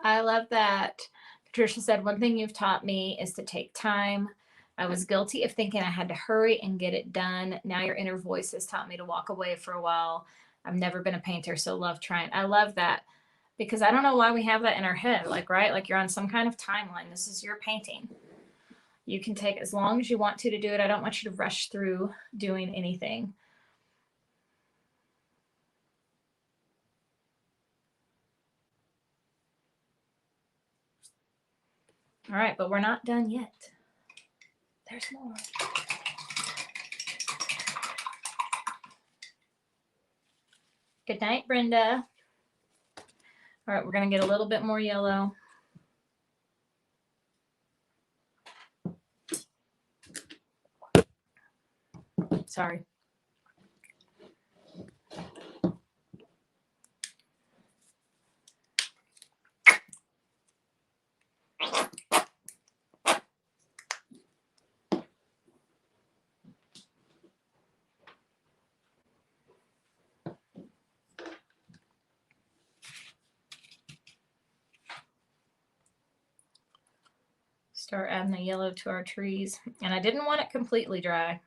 I love that. Patricia said, one thing you've taught me is to take time. I was guilty of thinking I had to hurry and get it done. Now your inner voice has taught me to walk away for a while. I've never been a painter, so love trying. I love that because I don't know why we have that in our head. Like, right? Like you're on some kind of timeline. This is your painting. You can take as long as you want to do it. I don't want you to rush through doing anything. All right, but we're not done yet. There's more. Good night, Brenda. All right, we're going to get a little bit more yellow. Sorry. Start adding the yellow to our trees. And I didn't want it completely dry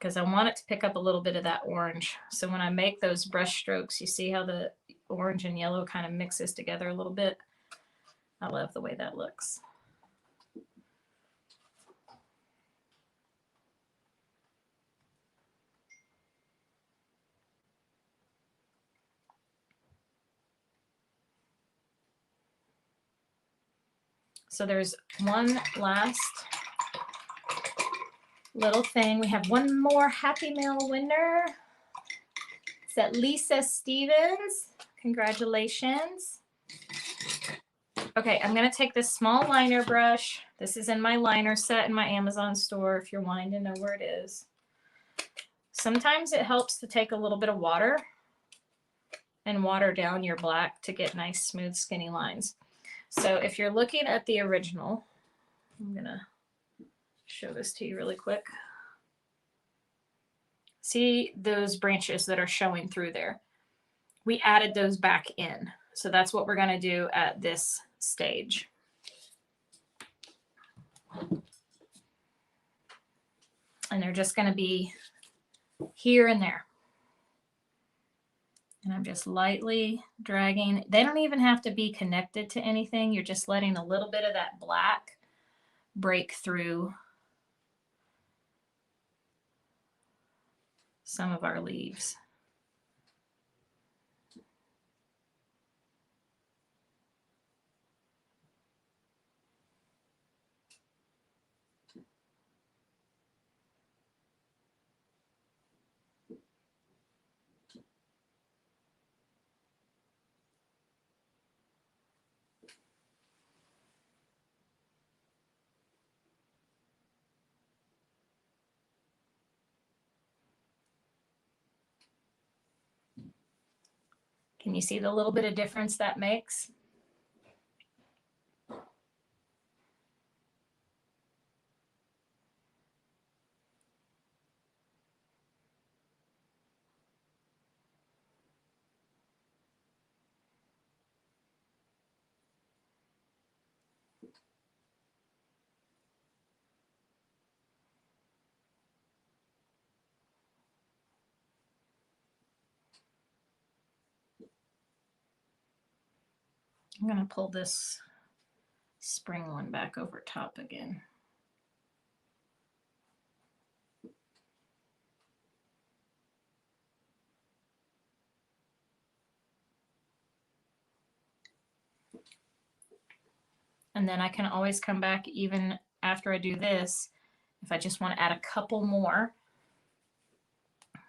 because I want it to pick up a little bit of that orange. So when I make those brush strokes, you see how the orange and yellow kind of mixes together a little bit. I love the way that looks. So there's one last little thing. We have one more Happy Mail winner. Is that Lisa Stevens? Congratulations. Okay, I'm going to take this small liner brush. This is in my liner set in my Amazon store if you're wanting to know where it is. Sometimes it helps to take a little bit of water and water down your black to get nice, smooth, skinny lines. So if you're looking at the original, I'm going to show this to you really quick. See those branches that are showing through there? We added those back in. So that's what we're going to do at this stage. And they're just going to be here and there. And I'm just lightly dragging. They don't even have to be connected to anything. You're just letting a little bit of that black break through some of our leaves. Can you see the little bit of difference that makes? I'm going to pull this spring one back over top again. And then I can always come back even after I do this. If I just want to add a couple more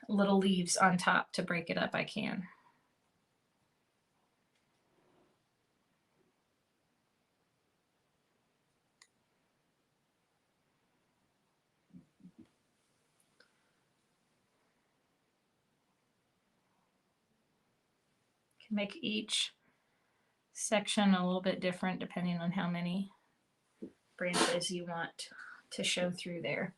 little leaves on top to break it up, I can. Can make each section a little bit different depending on how many branches you want to show through there.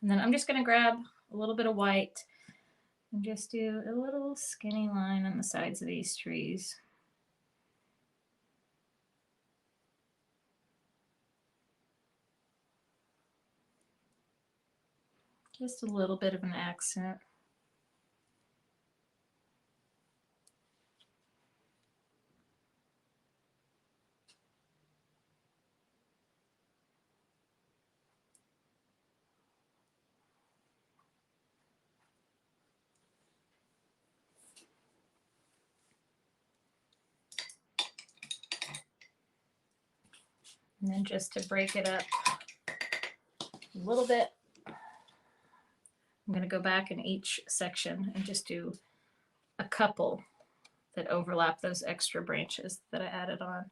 And then I'm just going to grab a little bit of white and just do a little skinny line on the sides of these trees. Just a little bit of an accent. And then just to break it up a little bit, I'm going to go back in each section and just do a couple that overlap those extra branches that I added on.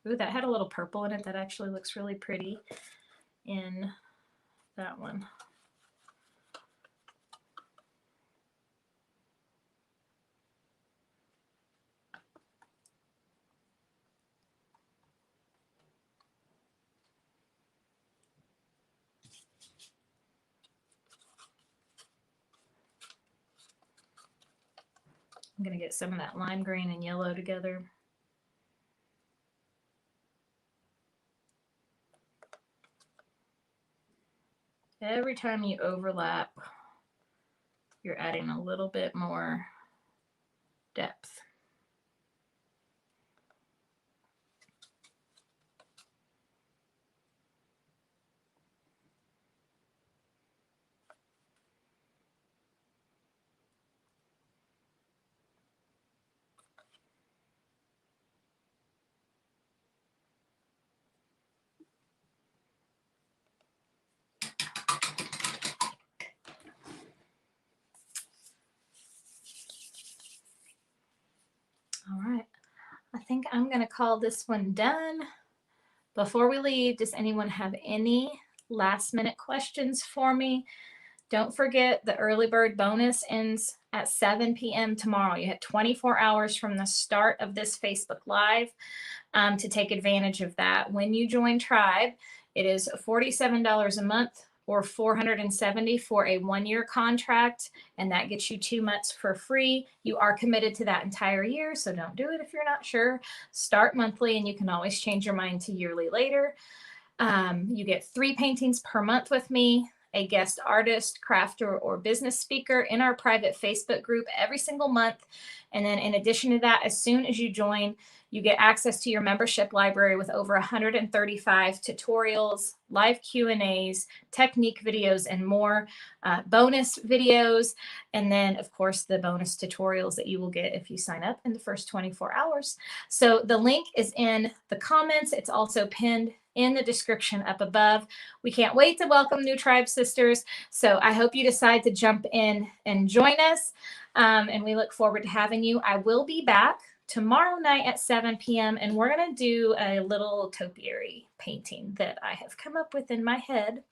Ooh, that had a little purple in it. That actually looks really pretty in that one. I'm going to get some of that lime green and yellow together. Every time you overlap, you're adding a little bit more depth. All right, I think I'm going to call this one done. Before we leave, does anyone have any last minute questions for me? Don't forget the early bird bonus ends at 7 p.m. tomorrow. You have 24 hours from the start of this Facebook Live to take advantage of that. When you join Tribe, it is $47 a month or $470 for a 1-year contract, and that gets you 2 months for free. You are committed to that entire year, so don't do it if you're not sure. Start monthly, and you can always change your mind to yearly later. You get 3 paintings per month with me, a guest artist, crafter, or business speaker in our private Facebook group every single month. And then in addition to that, as soon as you join, you get access to your membership library with over 135 tutorials, live Q&As, technique videos, and more, bonus videos. And then, of course, the bonus tutorials that you will get if you sign up in the first 24 hours. So the link is in the comments. It's also pinned in the description up above. We can't wait to welcome new Tribe sisters. So I hope you decide to jump in and join us. And we look forward to having you. I will be back tomorrow night at 7 p.m. and we're going to do a little topiary painting that I have come up with in my head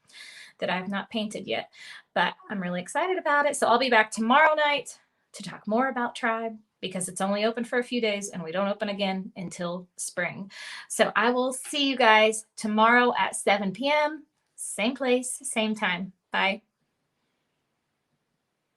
that I have not painted yet, but I'm really excited about it. So I'll be back tomorrow night to talk more about Tribe, because it's only open for a few days and we don't open again until spring. So I will see you guys tomorrow at 7 p.m. Same place, same time. Bye.